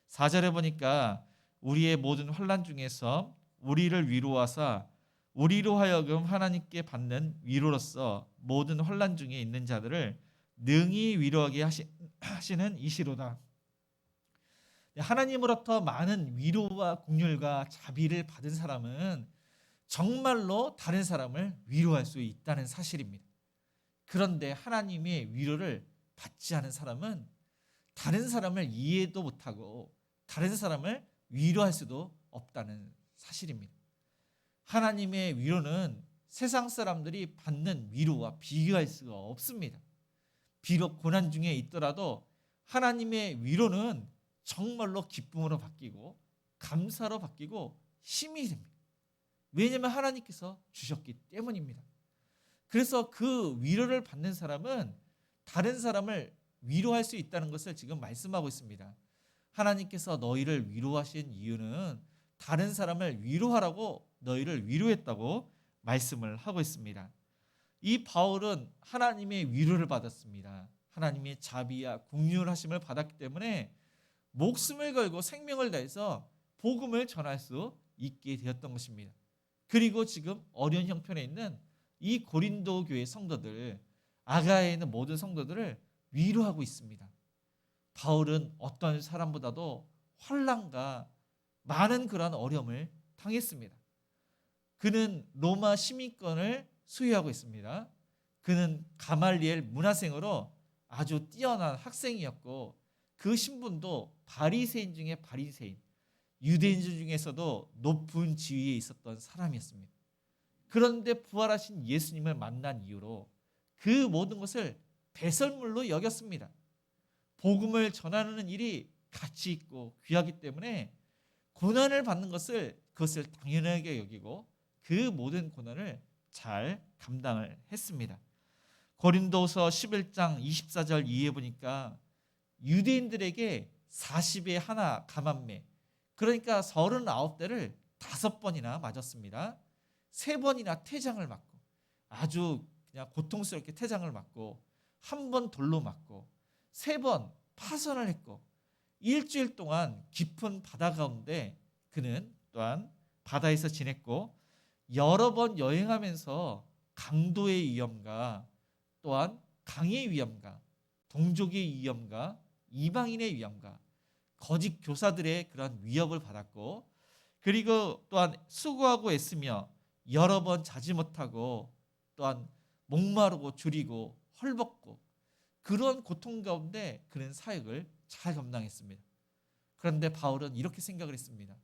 4절에 보니까 우리의 모든 환난 중에서 우리를 위로하사 우리로 하여금 하나님께 받는 위로로서 모든 환난 중에 있는 자들을 능히 위로하게 하시는 이시로다. 하나님으로부터 많은 위로와 긍휼과 자비를 받은 사람은 정말로 다른 사람을 위로할 수 있다는 사실입니다. 그런데 하나님의 위로를 받지 않은 사람은 다른 사람을 이해도 못하고 다른 사람을 위로할 수도 없다는 사실입니다. 하나님의 위로는 세상 사람들이 받는 위로와 비교할 수가 없습니다. 비록 고난 중에 있더라도 하나님의 위로는 정말로 기쁨으로 바뀌고 감사로 바뀌고 힘이 됩니다. 왜냐하면 하나님께서 주셨기 때문입니다. 그래서 그 위로를 받는 사람은 다른 사람을 위로할 수 있다는 것을 지금 말씀하고 있습니다. 하나님께서 너희를 위로하신 이유는 다른 사람을 위로하라고 너희를 위로했다고 말씀을 하고 있습니다. 이 바울은 하나님의 위로를 받았습니다. 하나님의 자비와 긍휼하심을 받았기 때문에 목숨을 걸고 생명을 다해서 복음을 전할 수 있게 되었던 것입니다. 그리고 지금 어려운 형편에 있는 이 고린도 교회 성도들, 아가야에 있는 모든 성도들을 위로하고 있습니다. 바울은 어떤 사람보다도 환난과 많은 그러한 어려움을 당했습니다. 그는 로마 시민권을 수여하고 있습니다. 그는 가말리엘 문화생으로 아주 뛰어난 학생이었고, 그 신분도 바리새인 중에 바리새인, 유대인 중에서도 높은 지위에 있었던 사람이었습니다. 그런데 부활하신 예수님을 만난 이후로 그 모든 것을 배설물로 여겼습니다. 복음을 전하는 일이 가치 있고 귀하기 때문에 고난을 받는 그것을 당연하게 여기고 그 모든 고난을 잘 감당을 했습니다. 고린도서 11장 24절 이해 보니까 유대인들에게 40에 하나 감암매, 그러니까 39대를 5번이나 맞았습니다. 3번이나 태장을 맞고, 아주 그냥 고통스럽게 태장을 맞고, 1번 돌로 맞고, 3번 파선을 했고, 일주일 동안 깊은 바다 가운데 그는 또한 바다에서 지냈고, 여러 번 여행하면서 강도의 위험과 또한 강의 위험과 동족의 위험과 이방인의 위험과 거짓 교사들의 그런 위협을 받았고, 그리고 또한 수고하고 애쓰며 여러 번 자지 못하고 또한 목마르고 줄이고 헐벗고 그런 고통 가운데 그는 사역을 잘 감당했습니다. 그런데 바울은 이렇게 생각을 했습니다.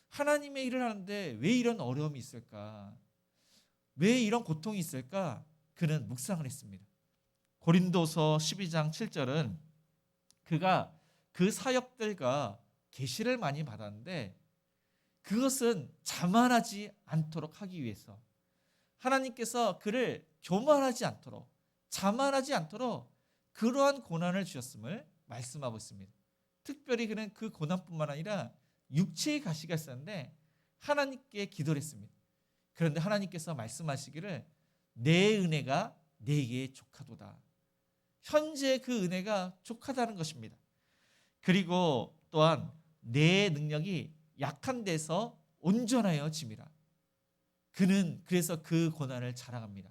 하나님의 일을 하는데 왜 이런 어려움이 있을까? 왜 이런 고통이 있을까? 그는 묵상을 했습니다. 고린도서 12장 7절은 그가 그 사역들과 계시를 많이 받았는데 그것은 자만하지 않도록 하기 위해서 하나님께서 그를 교만하지 않도록, 자만하지 않도록 그러한 고난을 주셨음을 말씀하고 있습니다. 특별히 그는 그 고난뿐만 아니라 육체의 가시가 있었는데 하나님께 기도를 했습니다. 그런데 하나님께서 말씀하시기를 내 은혜가 네게 족하도다. 현재 그 은혜가 족하다는 것입니다. 그리고 또한 내 능력이 약한 데서 온전하여 짐이라. 그는 그래서 그 고난을 자랑합니다.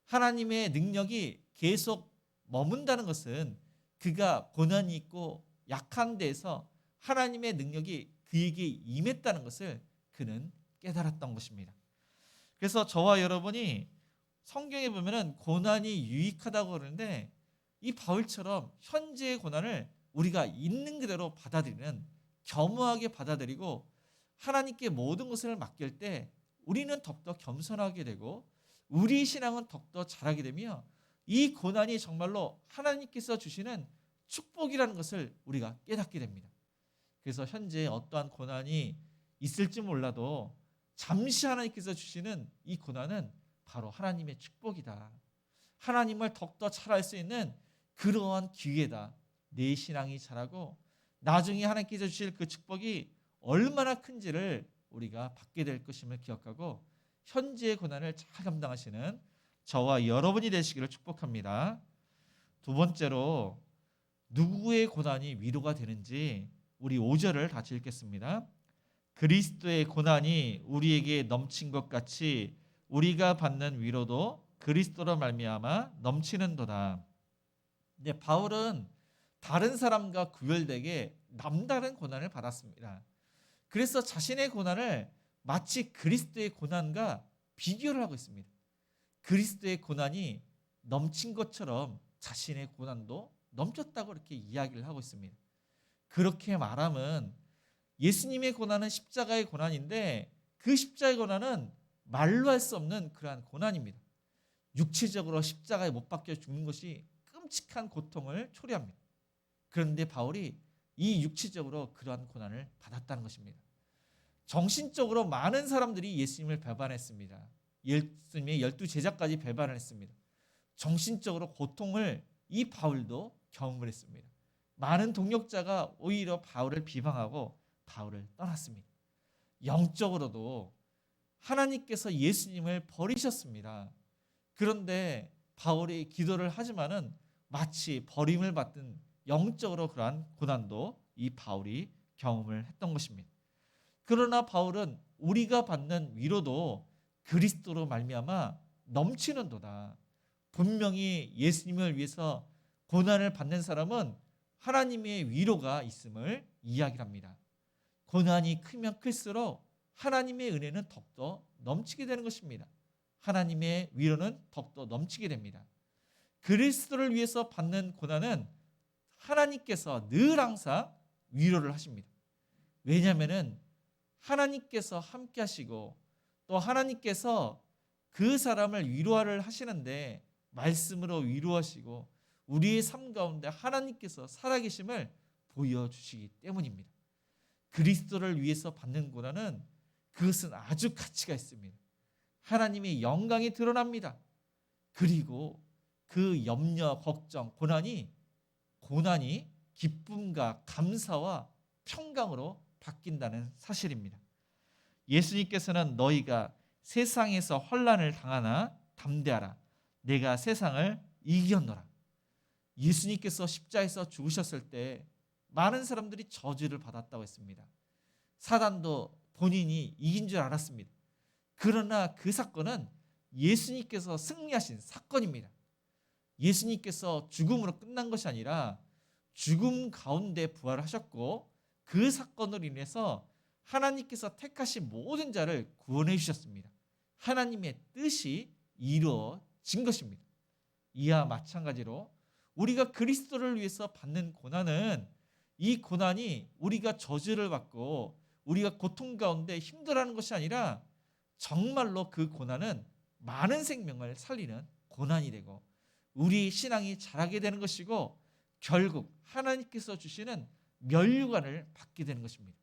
하나님의 능력이 계속 머문다는 것은 그가 고난이 있고 약한 데에서 하나님의 능력이 그에게 임했다는 것을 그는 깨달았던 것입니다. 그래서 저와 여러분이 성경에 보면은 고난이 유익하다고 그러는데 이 바울처럼 현재의 고난을 우리가 있는 그대로 받아들이는, 겸허하게 받아들이고 하나님께 모든 것을 맡길 때 우리는 더욱더 겸손하게 되고 우리 신앙은 더욱더 자라게 되며 이 고난이 정말로 하나님께서 주시는 축복이라는 것을 우리가 깨닫게 됩니다. 그래서 현재 어떠한 고난이 있을지 몰라도 잠시 하나님께서 주시는 이 고난은 바로 하나님의 축복이다. 하나님을 더욱더 잘 알 수 있는 그러한 기회다. 내 신앙이 자라고 나중에 하나님께서 주실 그 축복이 얼마나 큰지를 우리가 받게 될 것임을 기억하고 현재의 고난을 잘 감당하시는 저와 여러분이 되시기를 축복합니다. 두 번째로 누구의 고난이 위로가 되는지 우리 5절을 같이 읽겠습니다. 그리스도의 고난이 우리에게 넘친 것 같이 우리가 받는 위로도 그리스도로 말미암아 넘치는도다. 근데 바울은 다른 사람과 구별되게 남다른 고난을 받았습니다. 그래서 자신의 고난을 마치 그리스도의 고난과 비교를 하고 있습니다. 그리스도의 고난이 넘친 것처럼 자신의 고난도 넘쳤다고 이렇게 이야기를 하고 있습니다. 그렇게 말하면 예수님의 고난은 십자가의 고난인데 그 십자가의 고난은 말로 할 수 없는 그러한 고난입니다. 육체적으로 십자가에 못 박혀 죽는 것이 끔찍한 고통을 초래합니다. 그런데 바울이 이 육체적으로 그러한 고난을 받았다는 것입니다. 정신적으로 많은 사람들이 예수님을 배반했습니다. 예수님의 12제자까지 배반을 했습니다. 정신적으로 고통을 이 바울도 경험을 했습니다. 많은 동역자가 오히려 바울을 비방하고 바울을 떠났습니다. 영적으로도 하나님께서 예수님을 버리셨습니다. 그런데 바울이 기도를 하지만은 마치 버림을 받은 영적으로 그러한 고난도 이 바울이 경험을 했던 것입니다. 그러나 바울은 우리가 받는 위로도 그리스도로 말미암아 넘치는도다. 분명히 예수님을 위해서 고난을 받는 사람은 하나님의 위로가 있음을 이야기합니다. 고난이 크면 클수록 하나님의 은혜는 더욱더 넘치게 되는 것입니다. 하나님의 위로는 더욱더 넘치게 됩니다. 그리스도를 위해서 받는 고난은 하나님께서 늘 항상 위로를 하십니다. 왜냐하면 하나님께서 함께 하시고 또 하나님께서 그 사람을 위로를 하시는데 말씀으로 위로하시고 우리의 삶 가운데 하나님께서 살아계심을 보여주시기 때문입니다. 그리스도를 위해서 받는 고난은 그것은 아주 가치가 있습니다. 하나님의 영광이 드러납니다. 그리고 그 염려, 걱정, 고난이 기쁨과 감사와 평강으로 바뀐다는 사실입니다. 예수님께서는 너희가 세상에서 환난을 당하나 담대하라. 내가 세상을 이겼노라. 예수님께서 십자가에서 죽으셨을 때 많은 사람들이 저주를 받았다고 했습니다. 사단도 본인이 이긴 줄 알았습니다. 그러나 그 사건은 예수님께서 승리하신 사건입니다. 예수님께서 죽음으로 끝난 것이 아니라 죽음 가운데 부활하셨고 그 사건으로 인해서 하나님께서 택하신 모든 자를 구원해 주셨습니다. 하나님의 뜻이 이루어진 것입니다. 이와 마찬가지로 우리가 그리스도를 위해서 받는 고난은 이 고난이 우리가 저주를 받고 우리가 고통 가운데 힘들어하는 것이 아니라 정말로 그 고난은 많은 생명을 살리는 고난이 되고 우리 신앙이 자라게 되는 것이고 결국 하나님께서 주시는 면류관을 받게 되는 것입니다.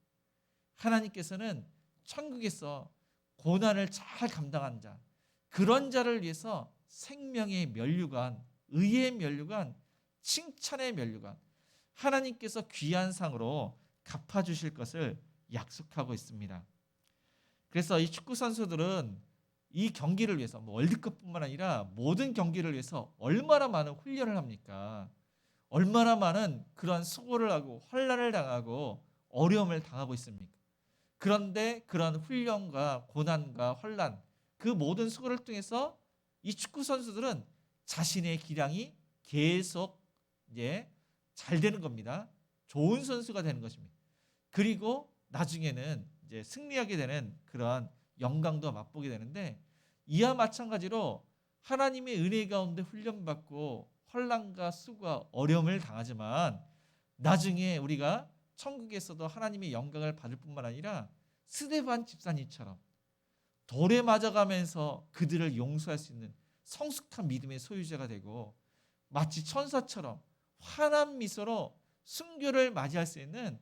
하나님께서는 천국에서 고난을 잘 감당한 자, 그런 자를 위해서 생명의 면류관, 의의 면류관, 칭찬의 면류관, 하나님께서 귀한 상으로 갚아주실 것을 약속하고 있습니다. 그래서 이 축구 선수들은 이 경기를 위해서 월드컵뿐만 아니라 모든 경기를 위해서 얼마나 많은 훈련을 합니까? 얼마나 많은 그러한 수고를 하고 환난을 당하고 어려움을 당하고 있습니까? 그런데 그런 훈련과 고난과 환난 그 모든 수고를 통해서 이 축구 선수들은 자신의 기량이 계속 이제 잘 되는 겁니다. 좋은 선수가 되는 것입니다. 그리고 나중에는 이제 승리하게 되는 그러한 영광도 맛보게 되는데 이와 마찬가지로 하나님의 은혜 가운데 훈련받고 환난과 수고와 어려움을 당하지만 나중에 우리가 천국에서도 하나님의 영광을 받을 뿐만 아니라 스데반 집사님처럼 돌에 맞아가면서 그들을 용서할 수 있는 성숙한 믿음의 소유자가 되고 마치 천사처럼 환한 미소로 순교를 맞이할 수 있는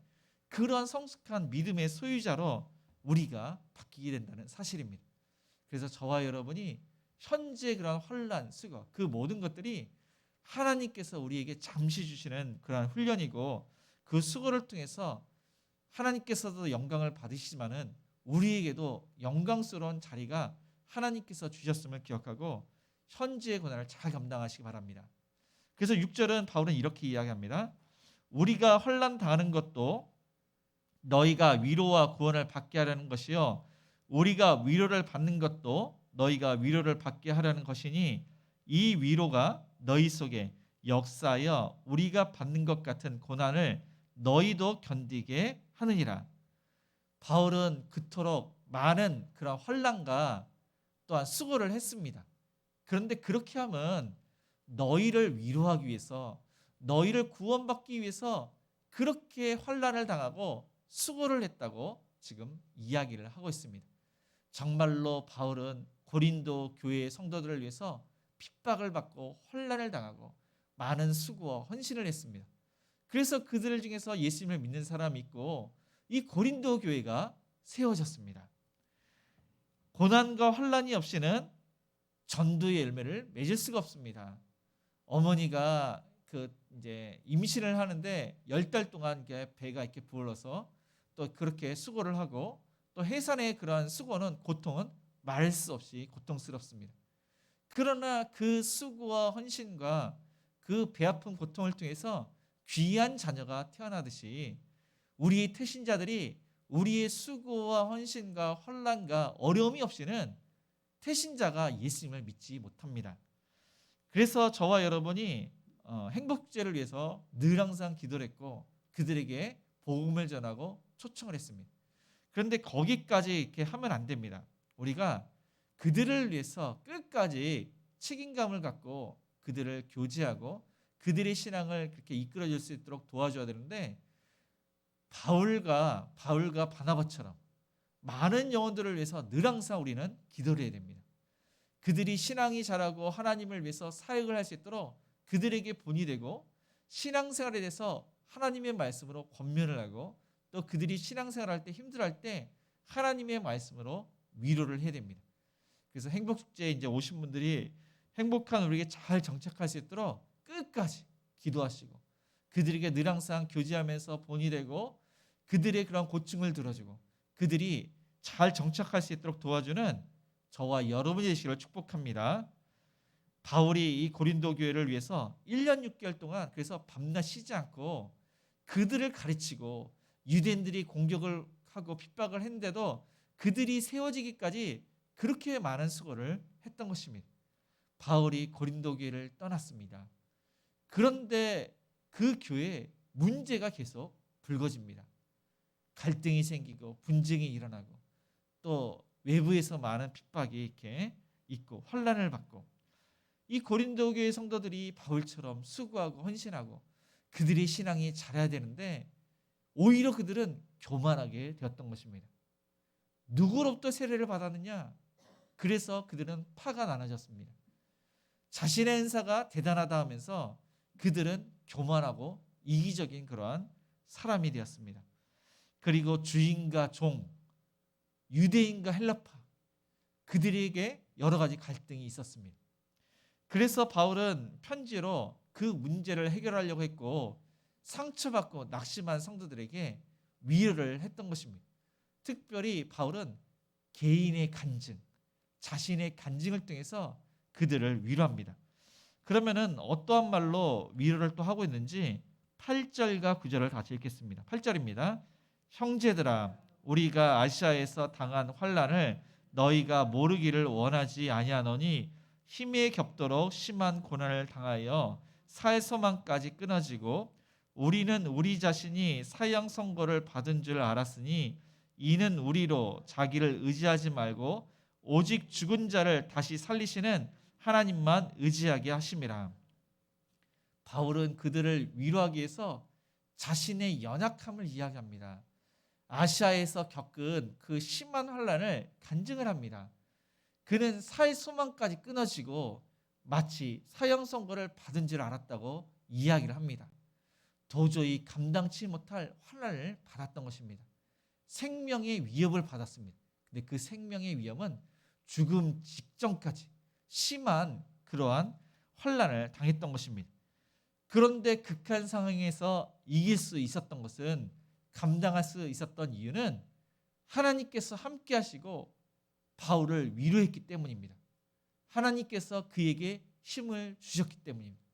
그런 성숙한 믿음의 소유자로 우리가 바뀌게 된다는 사실입니다. 그래서 저와 여러분이 현재 그런 환난, 수고 그 모든 것들이 하나님께서 우리에게 잠시 주시는 그런 훈련이고 그 수고를 통해서 하나님께서도 영광을 받으시지만은 우리에게도 영광스러운 자리가 하나님께서 주셨음을 기억하고 현재의 고난을 잘 감당하시기 바랍니다. 그래서 6절은 바울은 이렇게 이야기합니다. 우리가 환난 당하는 것도 너희가 위로와 구원을 받게 하려는 것이요 우리가 위로를 받는 것도 너희가 위로를 받게 하려는 것이니 이 위로가 너희 속에 역사하여 우리가 받는 것 같은 고난을 너희도 견디게 하느니라. 바울은 그토록 많은 그런 환난과 또한 수고를 했습니다. 그런데 그렇게 하면 너희를 위로하기 위해서 너희를 구원받기 위해서 그렇게 환난을 당하고 수고를 했다고 지금 이야기를 하고 있습니다. 정말로 바울은 고린도 교회의 성도들을 위해서 핍박을 받고 환난을 당하고 많은 수고와 헌신을 했습니다. 그래서 그들 중에서 예수님을 믿는 사람이 있고 이 고린도 교회가 세워졌습니다. 고난과 환난이 없이는 전도의 열매를 맺을 수가 없습니다. 어머니가 이제 임신을 하는데 10달 동안 배가 이렇게 부을러서 또 그렇게 수고를 하고 또 해산의 그러한 수고는 고통은 말할 수 없이 고통스럽습니다. 그러나 그 수고와 헌신과 그 배 아픈 고통을 통해서 귀한 자녀가 태어나듯이 우리 태신자들이 우리의 수고와 헌신과 환난과 어려움이 없이는 태신자가 예수님을 믿지 못합니다. 그래서 저와 여러분이 행복주제를 위해서 늘 항상 기도를 했고 그들에게 복음을 전하고 초청을 했습니다. 그런데 거기까지 이렇게 하면 안 됩니다. 우리가 그들을 위해서 끝까지 책임감을 갖고 그들을 교제하고 그들의 신앙을 그렇게 이끌어줄 수 있도록 도와줘야 되는데 바울과 바나바처럼 많은 영혼들을 위해서 늘 항상 우리는 기도를 해야 됩니다. 그들이 신앙이 자라고 하나님을 위해서 사역을 할 수 있도록 그들에게 본이 되고 신앙생활에 대해서 하나님의 말씀으로 권면을 하고 또 그들이 신앙생활할 때 힘들어할 때 하나님의 말씀으로 위로를 해야 됩니다. 그래서 행복축제에 이제 오신 분들이 행복한 우리에게 잘 정착할 수 있도록 끝까지 기도하시고 그들에게 늘 항상 교제하면서 본이 되고 그들의 그런 고충을 들어주고 그들이 잘 정착할 수 있도록 도와주는 저와 여러분이 되시기를 축복합니다. 바울이 이 고린도 교회를 위해서 1년 6개월 동안 그래서 밤낮 쉬지 않고 그들을 가르치고 유대인들이 공격을 하고 핍박을 했는데도 그들이 세워지기까지 그렇게 많은 수고를 했던 것입니다. 바울이 고린도 교회를 떠났습니다. 그런데 그 교회에 문제가 계속 불거집니다. 갈등이 생기고 분쟁이 일어나고 또 외부에서 많은 핍박이 이렇게 있고 환난을 받고 이 고린도 교회 성도들이 바울처럼 수고하고 헌신하고 그들의 신앙이 자라야 되는데 오히려 그들은 교만하게 되었던 것입니다. 누구로부터 세례를 받았느냐? 그래서 그들은 파가 나눠졌습니다. 자신의 은사가 대단하다 하면서 그들은 교만하고 이기적인 그러한 사람이 되었습니다. 그리고 주인과 종, 유대인과 헬라파 그들에게 여러 가지 갈등이 있었습니다. 그래서 바울은 편지로 그 문제를 해결하려고 했고 상처받고 낙심한 성도들에게 위로를 했던 것입니다. 특별히 바울은 개인의 간증, 자신의 간증을 통해서 그들을 위로합니다. 그러면은 어떠한 말로 위로를 또 하고 있는지 8절과 9절을 같이 읽겠습니다. 8절입니다. 형제들아 우리가 아시아에서 당한 환난을 너희가 모르기를 원하지 아니하노니 힘에 겹도록 심한 고난을 당하여 사회소망까지 끊어지고 우리는 우리 자신이 사형 선고를 받은 줄 알았으니 이는 우리로 자기를 의지하지 말고 오직 죽은 자를 다시 살리시는 하나님만 의지하게 하심이라. 바울은 그들을 위로하기 위해서 자신의 연약함을 이야기합니다. 아시아에서 겪은 그 심한 환난을 간증을 합니다. 그는 사회 소망까지 끊어지고 마치 사형 선고를 받은 줄 알았다고 이야기를 합니다. 도저히 감당치 못할 환난을 받았던 것입니다. 생명의 위협을 받았습니다. 근데 그 생명의 위험은 죽음 직전까지 심한 그러한 환난을 당했던 것입니다. 그런데 극한 상황에서 이길 수 있었던 것은, 감당할 수 있었던 이유는 하나님께서 함께 하시고 바울을 위로했기 때문입니다. 하나님께서 그에게 힘을 주셨기 때문입니다.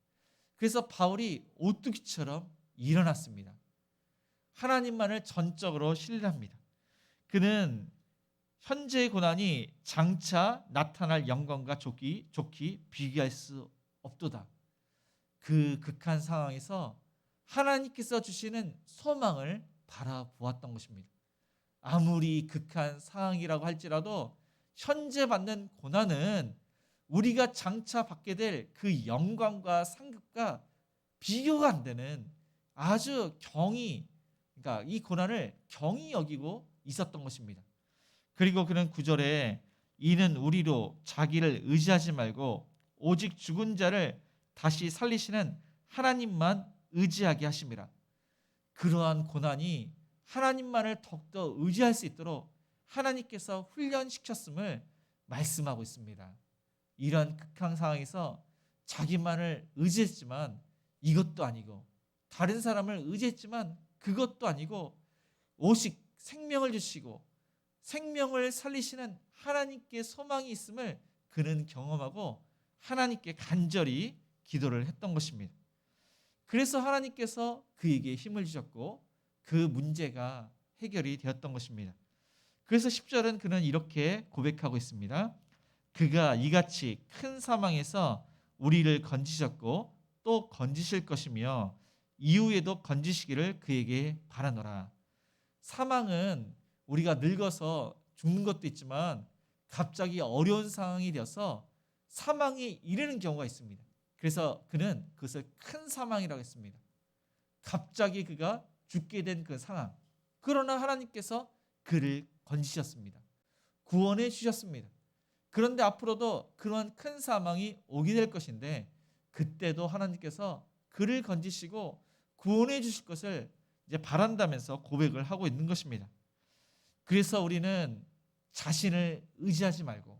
그래서 바울이 오뚜기처럼 일어났습니다. 하나님만을 전적으로 신뢰합니다. 그는 현재의 고난이 장차 나타날 영광과 좋기 비교할 수 없도다. 그 극한 상황에서 하나님께서 주시는 소망을 바라보았던 것입니다. 아무리 극한 상황이라고 할지라도 현재 받는 고난은 우리가 장차 받게 될 그 영광과 상급과 비교가 안 되는 아주 그러니까 이 고난을 경히 여기고 있었던 것입니다. 그리고 그는 9절에 이는 우리로 자기를 의지하지 말고 오직 죽은 자를 다시 살리시는 하나님만 의지하게 하심이라. 그러한 고난이 하나님만을 더욱더 의지할 수 있도록 하나님께서 훈련시켰음을 말씀하고 있습니다. 이러한 극한 상황에서 자기만을 의지했지만 이것도 아니고, 다른 사람을 의지했지만 그것도 아니고, 오직 생명을 주시고 생명을 살리시는 하나님께 소망이 있음을 그는 경험하고 하나님께 간절히 기도를 했던 것입니다. 그래서 하나님께서 그에게 힘을 주셨고 그 문제가 해결이 되었던 것입니다. 그래서 10절은 그는 이렇게 고백하고 있습니다. 그가 이같이 큰 사망에서 우리를 건지셨고 또 건지실 것이며 이후에도 건지시기를 그에게 바라노라. 사망은 우리가 늙어서 죽는 것도 있지만 갑자기 어려운 상황이 되어서 사망에 이르는 경우가 있습니다. 그래서 그는 그것을 큰 사망이라고 했습니다. 갑자기 그가 죽게 된 그 상황. 그러나 하나님께서 그를 건지셨습니다. 구원해 주셨습니다. 그런데 앞으로도 그러한 큰 사망이 오게 될 것인데 그때도 하나님께서 그를 건지시고 구원해 주실 것을 이제 바란다면서 고백을 하고 있는 것입니다. 그래서 우리는 자신을 의지하지 말고,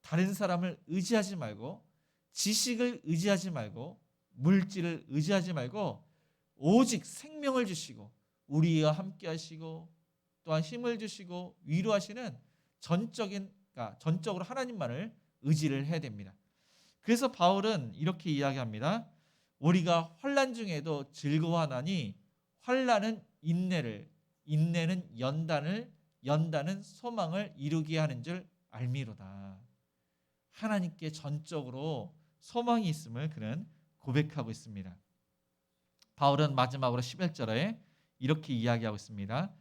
다른 사람을 의지하지 말고, 지식을 의지하지 말고, 물질을 의지하지 말고 오직 생명을 주시고 우리와 함께 하시고 또한 힘을 주시고 위로하시는 전적으로 하나님만을 의지를 해야 됩니다. 그래서 바울은 이렇게 이야기합니다. 우리가 환난 중에도 즐거워하나니 환난은 인내를, 인내는 연단은 소망을 이루게 하는 줄 알미로다. 하나님께 전적으로 소망이 있음을 그는 고백하고 있습니다. 바울은 마지막으로 11절에 이렇게 이야기하고 있습니다.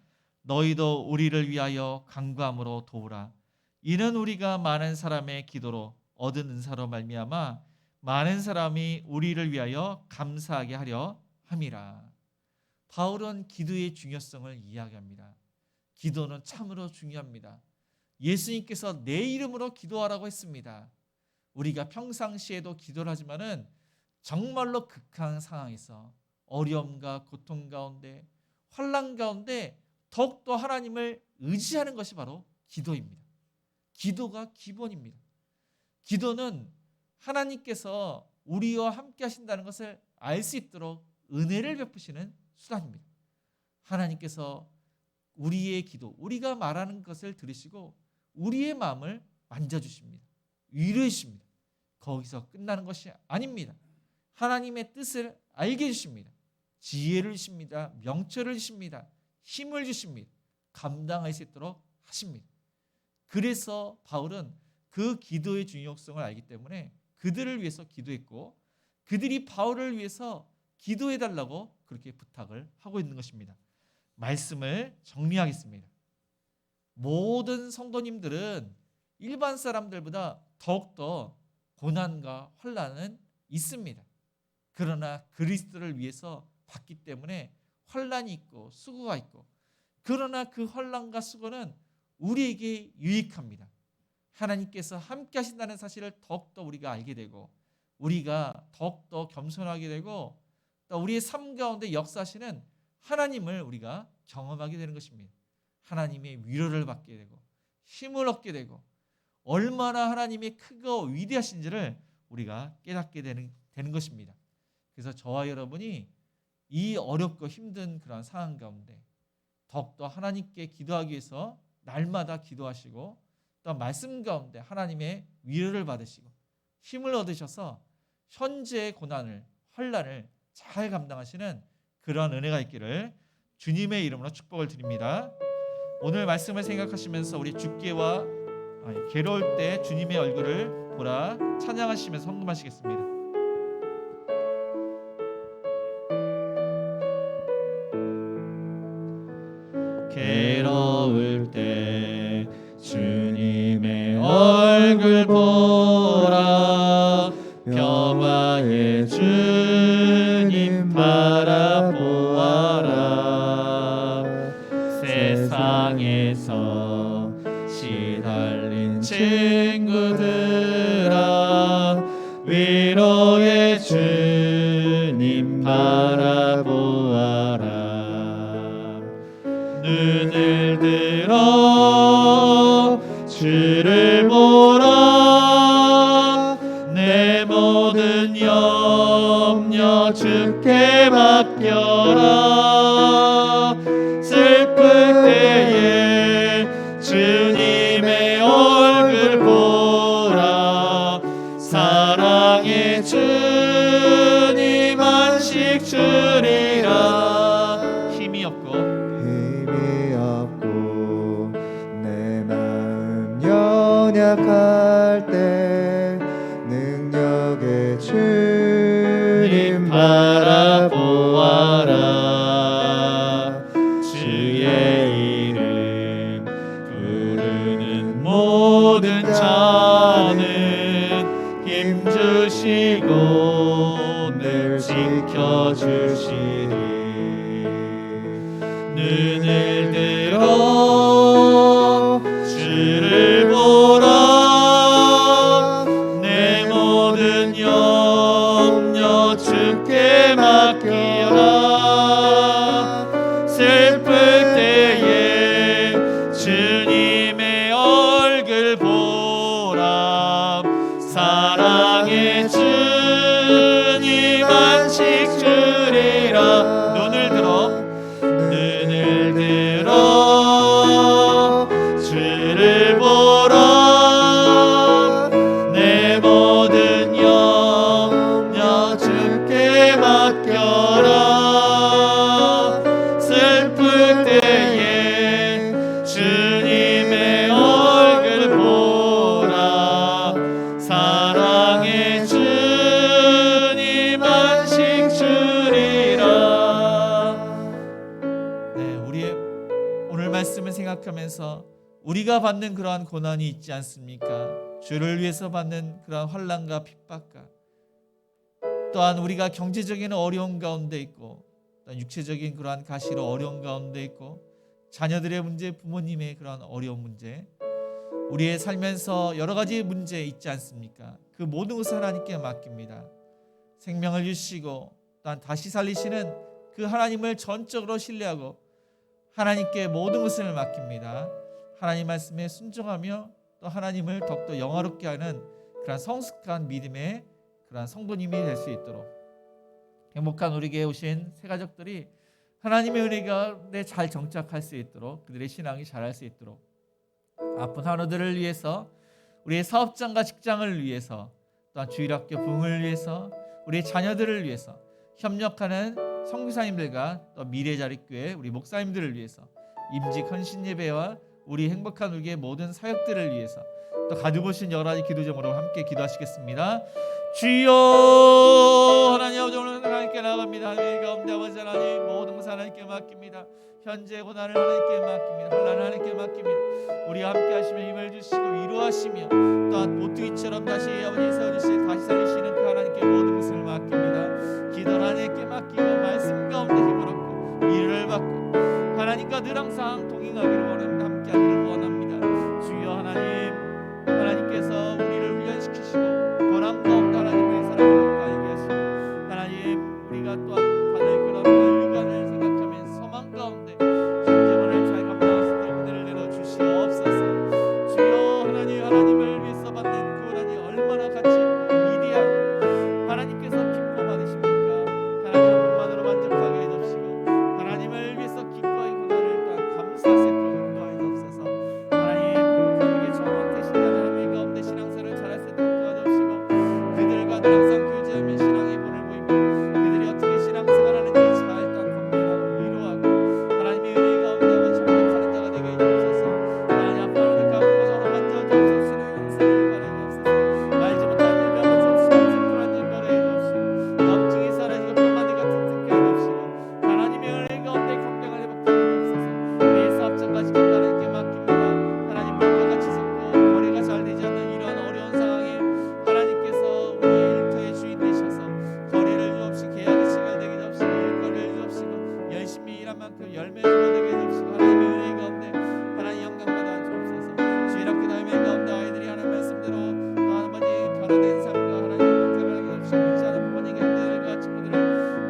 너희도 우리를 위하여 간구함으로 도우라. 이는 우리가 많은 사람의 기도로 얻은 은사로 말미암아 많은 사람이 우리를 위하여 감사하게 하려 함이라. 바울은 기도의 중요성을 이야기합니다. 기도는 참으로 중요합니다. 예수님께서 내 이름으로 기도하라고 했습니다. 우리가 평상시에도 기도를 하지만은 정말로 극한 상황에서 어려움과 고통 가운데 환난 가운데 더욱더 하나님을 의지하는 것이 바로 기도입니다. 기도가 기본입니다. 기도는 하나님께서 우리와 함께 하신다는 것을 알 수 있도록 은혜를 베푸시는 수단입니다. 하나님께서 우리의 기도, 우리가 말하는 것을 들으시고 우리의 마음을 만져주십니다. 위로해 주십니다. 거기서 끝나는 것이 아닙니다. 하나님의 뜻을 알게 해주십니다. 지혜를 주십니다. 명철을 주십니다. 힘을 주십니다. 감당할 수 있도록 하십니다. 그래서 바울은 그 기도의 중요성을 알기 때문에 그들을 위해서 기도했고 그들이 바울을 위해서 기도해달라고 그렇게 부탁을 하고 있는 것입니다. 말씀을 정리하겠습니다. 모든 성도님들은 일반 사람들보다 더욱더 고난과 환난은 있습니다. 그러나 그리스도를 위해서 받기 때문에 환난이 있고 수고가 있고, 그러나 그 환난과 수고는 우리에게 유익합니다. 하나님께서 함께 하신다는 사실을 더욱더 우리가 알게 되고, 우리가 더욱더 겸손하게 되고, 또 우리의 삶 가운데 역사하시는 하나님을 우리가 경험하게 되는 것입니다. 하나님의 위로를 받게 되고 힘을 얻게 되고, 얼마나 하나님이 크고 위대하신지를 우리가 깨닫게 되는 것입니다. 그래서 저와 여러분이 이 어렵고 힘든 그런 상황 가운데 더욱더 하나님께 기도하기 위해서 날마다 기도하시고, 또 말씀 가운데 하나님의 위로를 받으시고 힘을 얻으셔서 현재의 고난을, 환난을 잘 감당하시는 그런 은혜가 있기를 주님의 이름으로 축복을 드립니다. 오늘 말씀을 생각하시면서 우리 죽게와 괴로울 때 주님의 얼굴을 보라 찬양하시면서 헌금하시겠습니다. 괴로울 때 주님의 얼굴 보라, 평화의 주님 바라보아라. 세상에서 시달린 친구들아, 위로의 주님 바라보아라. 눈을 들어 주를 보라, 내 모든 염려 주께 맡겨라. 슬플 때에 주님의 얼굴 보라, 사랑의 주님 안식 주리라. 힘이 없고 내 마음 연약할 때 능력의 주님 바라보아라. 주의 이름 부르는 모든 자는 힘주시고 늘 지켜주시리. 눈을 들어 주를 보라, 내 모든 염려 주께 맡겨라. 슬플 때에 주님의 얼굴 보라, 사랑의 주님 안식 주리라. 눈을 들어 주를 보라, 내 모든 염려 주께 맡겨라. 슬플 때에 주님의 얼굴 보라, 사랑의 주님 안식 주리라. 네, 우리의 오늘 말씀을 생각하면서 우리가 받는 그러한 고난이 있지 않습니까? 주를 위해서 받는 그러한 환난과 핍박과, 또한 우리가 경제적인 어려움 가운데 있고, 또한 육체적인 그러한 가시로 어려움 가운데 있고, 자녀들의 문제, 부모님의 그러한 어려운 문제, 우리의 살면서 여러 가지 문제 있지 않습니까? 그 모든 것을 하나님께 맡깁니다. 생명을 주시고 또한 다시 살리시는 그 하나님을 전적으로 신뢰하고 하나님께 모든 것을 맡깁니다. 하나님 말씀에 순종하며 또 하나님을 더욱더 영화롭게 하는 그런 성숙한 믿음의 그런 성도님이 될 수 있도록, 행복한 우리 교회에 오신 새 가족들이 하나님의 은혜가 잘 정착할 수 있도록, 그들의 신앙이 자랄 수 있도록, 아픈 한우들을 위해서, 우리의 사업장과 직장을 위해서, 또한 주일학교 부흥을 위해서, 우리의 자녀들을 위해서 협력하는 선교사님들과 또 미래자립교회 우리 목사님들을 위해서, 임직 헌신 예배와 우리 행복한 우리의 모든 사역들을 위해서, 또 가지고 오신 여러 가지 기도 제목으로 함께 기도하시겠습니다. 주여 하나님 아버지, 오늘 하나님께 나갑니다. 하나님 가운데 아버지 하나님 모든 것을 하나님께 맡깁니다. 현재 고난을 하나님께 맡깁니다. 환난을 하나님께 맡깁니다. 우리와 함께 하시며 힘을 주시고 위로하시며, 또한 모퉁이처럼 다시 아버지 세워주실 늘 항상 동행하기를 원합니다. 함께하기를 원합니다. 주여 하나님, 하나님께서 우리를 훈련시키시고 고난 가운데 하나님의 사랑을 가지게 하시고 하나님 우리가 또한 받을 그런 멸류관을 생각하면 소망 가운데 현재만을 잘 감당할 수 있도록 은혜를 내려주시옵소서. 주여 하나님, 하나님을 위해서 받는 그 고난이 얼마나 가치 있고 위대한 하나님께서 기뻐 받으십니까? 하나님 한 분만으로 만족하게 해주시고 하나님을 위해서 기꺼이 고난을 또한 감사할 수 있도록 인도하여 주옵소서. 하나님 북한에게 정확 되신다는 하나님 가운데 신앙생활을 잘할 수 있도록 도와주시고 그들과 늘 항상 교제하며 신앙의 본을 보이며 그들이 어떻게 신앙생활하는지 잘 또한 건면하고 위로하고 하나님의 은혜 가운데 한번 정복하는 자가 되게 해주옵소서. 하나님 앞으로는 가고 서로 만져주옵소서. 신앙생활을 바라주옵소서. 알지 못한 일명을 주옵시고 불안을 벌해 주옵시고 염증이 사라지고 뼈마디가 튼튼케 해주옵시고 하나님의 은혜 가운데 건강을 회복하여 주옵소서. 내 사업장과 직접 하나님께 맡깁니다. 하나님 물가가 치솟고 거래가 잘 되지 않는 이러한 어려운 상황에 하나님께서 우리의 일터의 주인 되셔서 거래를 주옵시고 계약이 체결되게 주옵시고 일거리를 주옵시고 열심히 일한 만큼 열매를 거두게 주옵시고 하나님의 은혜 가운데 하나님 영광 받아 주옵소서. 주일학교 다니는 가운데 아이들이 하는 말씀대로 또 아버지 변화된 삶과 하나님의 목표를 알게 주옵시고 믿지 않은 부모님과 형제들과 친구들을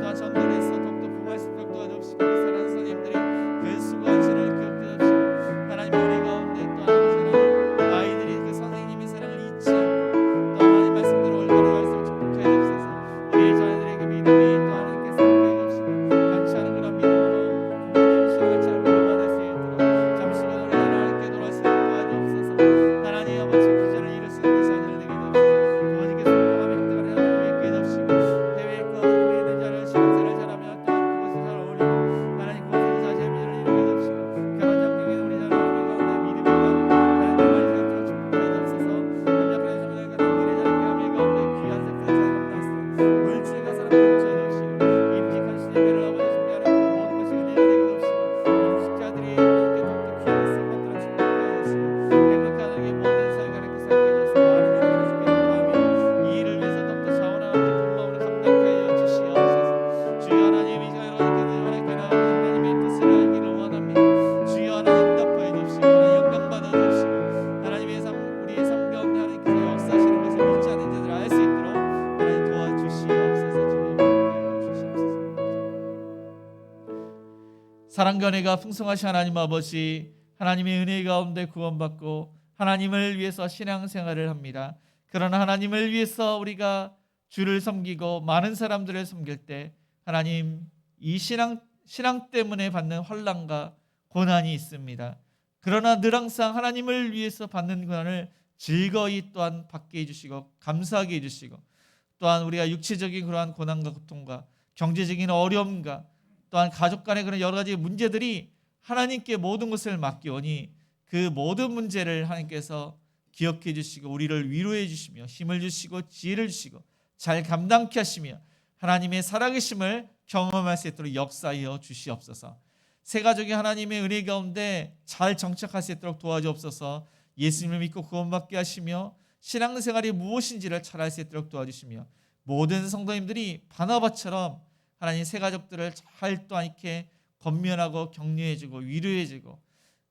또한 전도해서 더욱더 부모할 수 있도록 도와주옵시고 우리 사랑하는 선생님들이 그 수고한 시를 기억해 주옵시고 하나님의 은혜 가운데 또 하나님 아이들이 그 선생님의 사랑을 잊지 않고 또 하나님 말씀대로 올바른 말씀을 축복해 주옵소서. 우리 자녀들에게 믿음이 또 하나님께서 함께 해주시고 간치하는 그런 믿음으로 부모님의 신앙을 잘 물어받을 수 있도록 잠시만 우리 하나님께 돌아올 수 있도록 도와주옵소서. 하나님 아버지 기전을 이룰 수 있는 자녀를 되게 해주옵소서. 부모님께서 공감의 형제가 되어 있게 해주시고 해외에 있고 우리 있는 자를 신앙생활을 잘하며 또한 그곳에 잘 어울리고 하나님 그곳에서 자신의 믿음을 이루게 해주시고 결혼 장벽에 우리 자녀를 가운데 믿음이 하나님 말씀을 축복해 주옵소서. 협력해 주시면 가는 미래 자녀께 함께 가운데 귀한 색깔을 잘 감당하시고 물질과 사랑을 주시해 주시고 임직한 시대를 아버지 준비하는 그 모든 것이 은혜가 되게 해주시고 임직자들이 하나님께 더욱더 귀한 생각들을 축복해 주시고 행복하게 모든 사역을 하나님께 살게 해주시고 많은 영광을 주께 구하며 이 일을 위해서 더욱더 자원하고 기쁜 마음으로 감당하여 주시옵소서. 주여 하나님 이 자녀로 하나님께 나오는 하나님의 뜻을 알기를 원합니다. 주여 하나님 응답하여 주시고 하나님 영광 받아 주시고 하나님의 삶 우리의 삶 가운데 하나님께서 역사하시는 것을 믿지 않는 자들 알 수 있도록 하나님 도와주시옵소서. 주님 주시옵소서. 사랑과 은혜가 풍성하신 하나님 아버지, 하나님의 은혜 가운데 구원받고 하나님을 위해서 신앙생활을 합니다. 그러나 하나님을 위해서 우리가 주를 섬기고 많은 사람들을 섬길 때 하나님 이 신앙 때문에 받는 환난과 고난이 있습니다. 그러나 늘 항상 하나님을 위해서 받는 고난을 즐거이 또한 받게 해주시고 감사하게 해주시고 또한 우리가 육체적인 그러한 고난과 고통과 경제적인 어려움과 또한 가족 간의 그런 여러 가지 문제들이 하나님께 모든 것을 맡기오니 그 모든 문제를 하나님께서 기억해 주시고 우리를 위로해 주시며 힘을 주시고 지혜를 주시고 잘 감당케 하시며 하나님의 살아계심을 경험할 수 있도록 역사하여 주시옵소서. 새 가족이 하나님의 은혜 가운데 잘 정착할 수 있도록 도와주옵소서. 예수님을 믿고 구원받게 하시며 신앙생활이 무엇인지를 잘 알 수 있도록 도와주시며 모든 성도님들이 바나바처럼 하나님 새 가족들을 잘 또한 이렇게 권면하고 격려해주고 위로해주고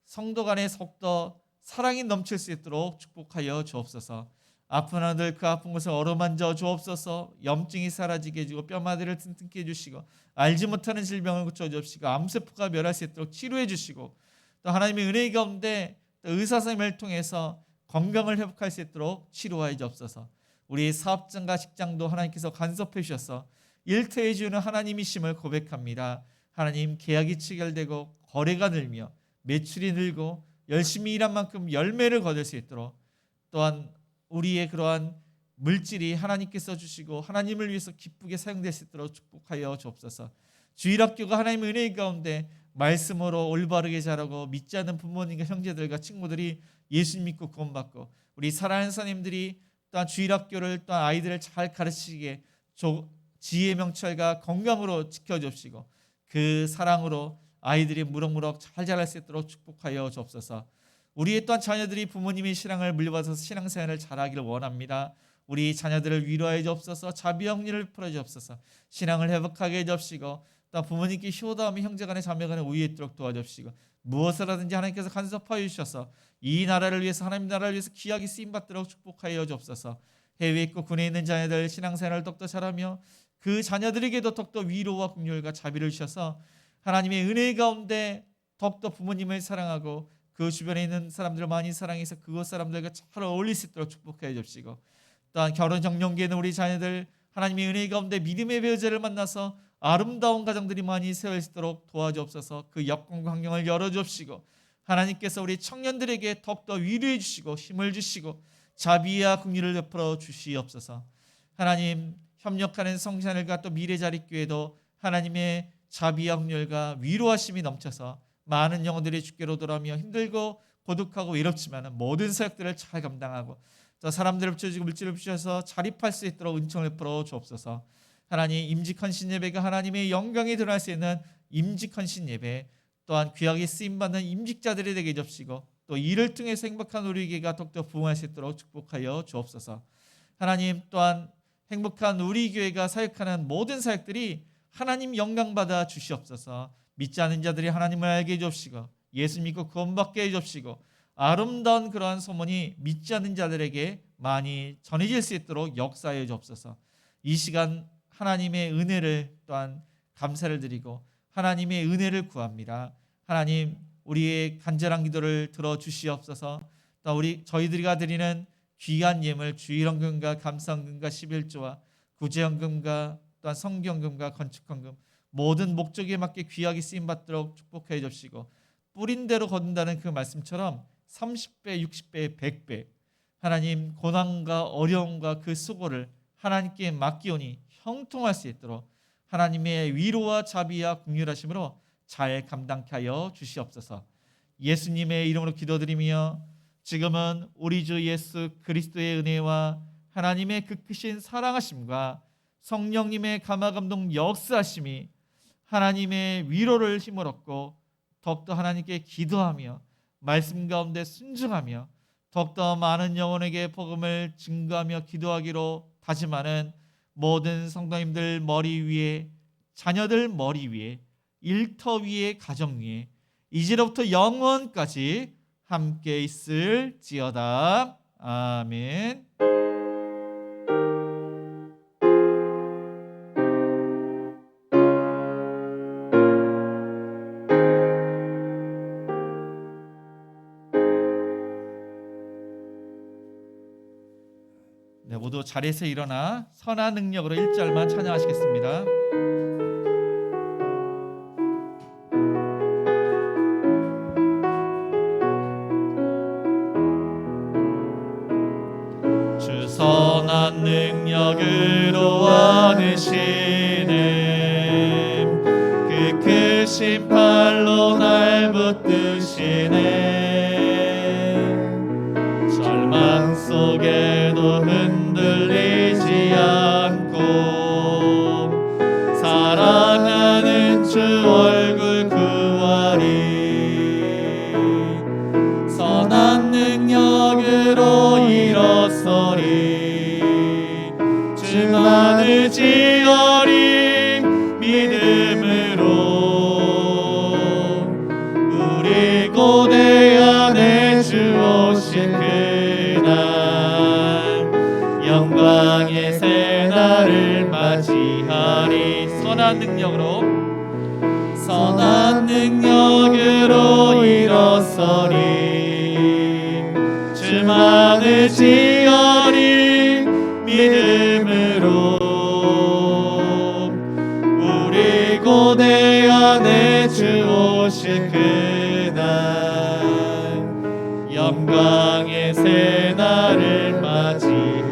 성도 간에 더욱더 사랑이 넘칠 수 있도록 축복하여 주옵소서. 아픈 아들 그 아픈 곳을 어루만져 주옵소서. 염증이 사라지게 해주고 뼈마디를 튼튼케 해주시고 알지 못하는 질병을 고쳐주옵시고 암세포가 멸할 수 있도록 치료해 주시고 또 하나님의 은혜 가운데 의사 선생님을 통해서 건강을 회복할 수 있도록 치료하여 주옵소서. 우리의 사업장과 직장도 하나님께서 간섭해 주셔서 일터에 주는 하나님이심을 고백합니다. 하나님 계약이 체결되고 거래가 늘며 매출이 늘고 열심히 일한 만큼 열매를 거둘 수 있도록 또한 우리의 그러한 물질이 하나님께서 주시고 하나님을 위해서 기쁘게 사용될 수 있도록 축복하여 주옵소서. 주일학교가 하나님의 은혜 가운데 말씀으로 올바르게 자라고 믿지 않는 부모님과 형제들과 친구들이 예수님 믿고 구원받고 우리 사랑하는 선생님들이 또한 주일학교를 또한 아이들을 잘 가르치게 지혜 명철과 건강으로 지켜주옵시고 그 사랑으로 아이들이 무럭무럭 잘 자랄 수 있도록 축복하여 주옵소서. 우리의 또한 자녀들이 부모님의 신앙을 물려받아서 신앙생활을 잘하기를 원합니다. 우리 자녀들을 위로하여 주옵소서. 자비형리를 풀어주옵소서. 신앙을 회복하게 해주옵시고 또 부모님께 효도하며 형제간의 자매간의 우위에 있도록 도와주옵시고 무엇을 하든지 하나님께서 간섭하여 주셔서 이 나라를 위해서, 하나님 나라를 위해서 귀하게 쓰임받도록 축복하여 주옵소서. 해외에 있고 군에 있는 자녀들 신앙생활을 더욱더 잘하며 그 자녀들에게도 더욱더 위로와 긍휼과 자비를 주셔서 하나님의 은혜 가운데 더욱더 부모님을 사랑하고 그 주변에 있는 사람들을 많이 사랑해서 그곳 사람들과 잘 어울릴 수 있도록 축복하여 주시고, 또한 결혼 정년기에 있는 우리 자녀들 하나님의 은혜 가운데 믿음의 배우자를 만나서 아름다운 가정들이 많이 세워질 수 있도록 도와주옵소서. 그 여건 환경을 열어주옵시고 하나님께서 우리 청년들에게 더욱더 위로해 주시고 힘을 주시고 자비와 긍휼을 베풀어 주시옵소서. 하나님, 협력하는 성찬을과 또 미래자립교회도 하나님의 자비와 긍휼과 위로하심이 넘쳐서 많은 영혼들이 주께로 돌아오며 힘들고 고독하고 외롭지만 모든 사역들을 잘 감당하고 또 사람들을 붙여주고 물질을 붙여서 자립할 수 있도록 은총을 베풀어 주옵소서. 하나님, 임직헌신 예배가 하나님의 영광이 드러날 수 있는 임직헌신 예배, 또한 귀하게 쓰임받는 임직자들이 되게 해주시고 또 이를 통해서 행복한 우리 교회가 더욱더 부흥할 수 있도록 축복하여 주옵소서. 하나님, 또한 행복한 우리 교회가 사역하는 모든 사역들이 하나님 영광받아 주시옵소서. 믿지 않는 자들이 하나님을 알게 해주옵시고 예수 믿고 구원받게 해주옵시고 아름다운 그러한 소문이 믿지 않는 자들에게 많이 전해질 수 있도록 역사해 주옵소서. 이 시간 하나님의 은혜를 또한 감사를 드리고 하나님의 은혜를 구합니다. 하나님, 우리의 간절한 기도를 들어주시옵소서. 또 저희들이가 드리는 귀한 예물 주일헌금과 감사헌금과 11조와 구제헌금과 또한 성경금과 건축헌금 모든 목적에 맞게 귀하게 쓰임받도록 축복해 주시고 뿌린 대로 거둔다는 그 말씀처럼 30배, 60배, 100배 하나님 고난과 어려움과 그 수고를 하나님께 맡기오니 형통할 수 있도록 하나님의 위로와 자비와 긍휼하심으로 잘 감당케 하여 주시옵소서. 예수님의 이름으로 기도드리며 지금은 우리 주 예수 그리스도의 은혜와 하나님의 그 크신 사랑하심과 성령님의 감화감동 역사하심이 하나님의 위로를 힘을 얻고 더욱더 하나님께 기도하며 말씀 가운데 순종하며 더욱더 많은 영혼에게 복음을 증거하며 기도하기로 다짐하는 모든 성도님들 머리 위에, 자녀들 머리 위에, 일터 위에, 가정 위에 이제로부터 영원까지 함께 있을지어다. 아멘. 네, 모두 자리에서 일어나 선한 능력으로 1절만 찬양하시겠습니다. 주 선한 능력으로 안으시네 그 크신 팔로 날 붙드시네 절망 속에도 흔들리지 않고 사랑하는 주 얼굴 구하리 선한 능력으로 일어서리 주만을 지어리 믿음으로 우리 고대 안에 주 오신 그날 영광의 새날을 맞이하리 선한 능력으로 일어서리 주만을 지어리 믿음으로 우리 고대 안에 주 오실 그날 영광의 새날을 맞이하리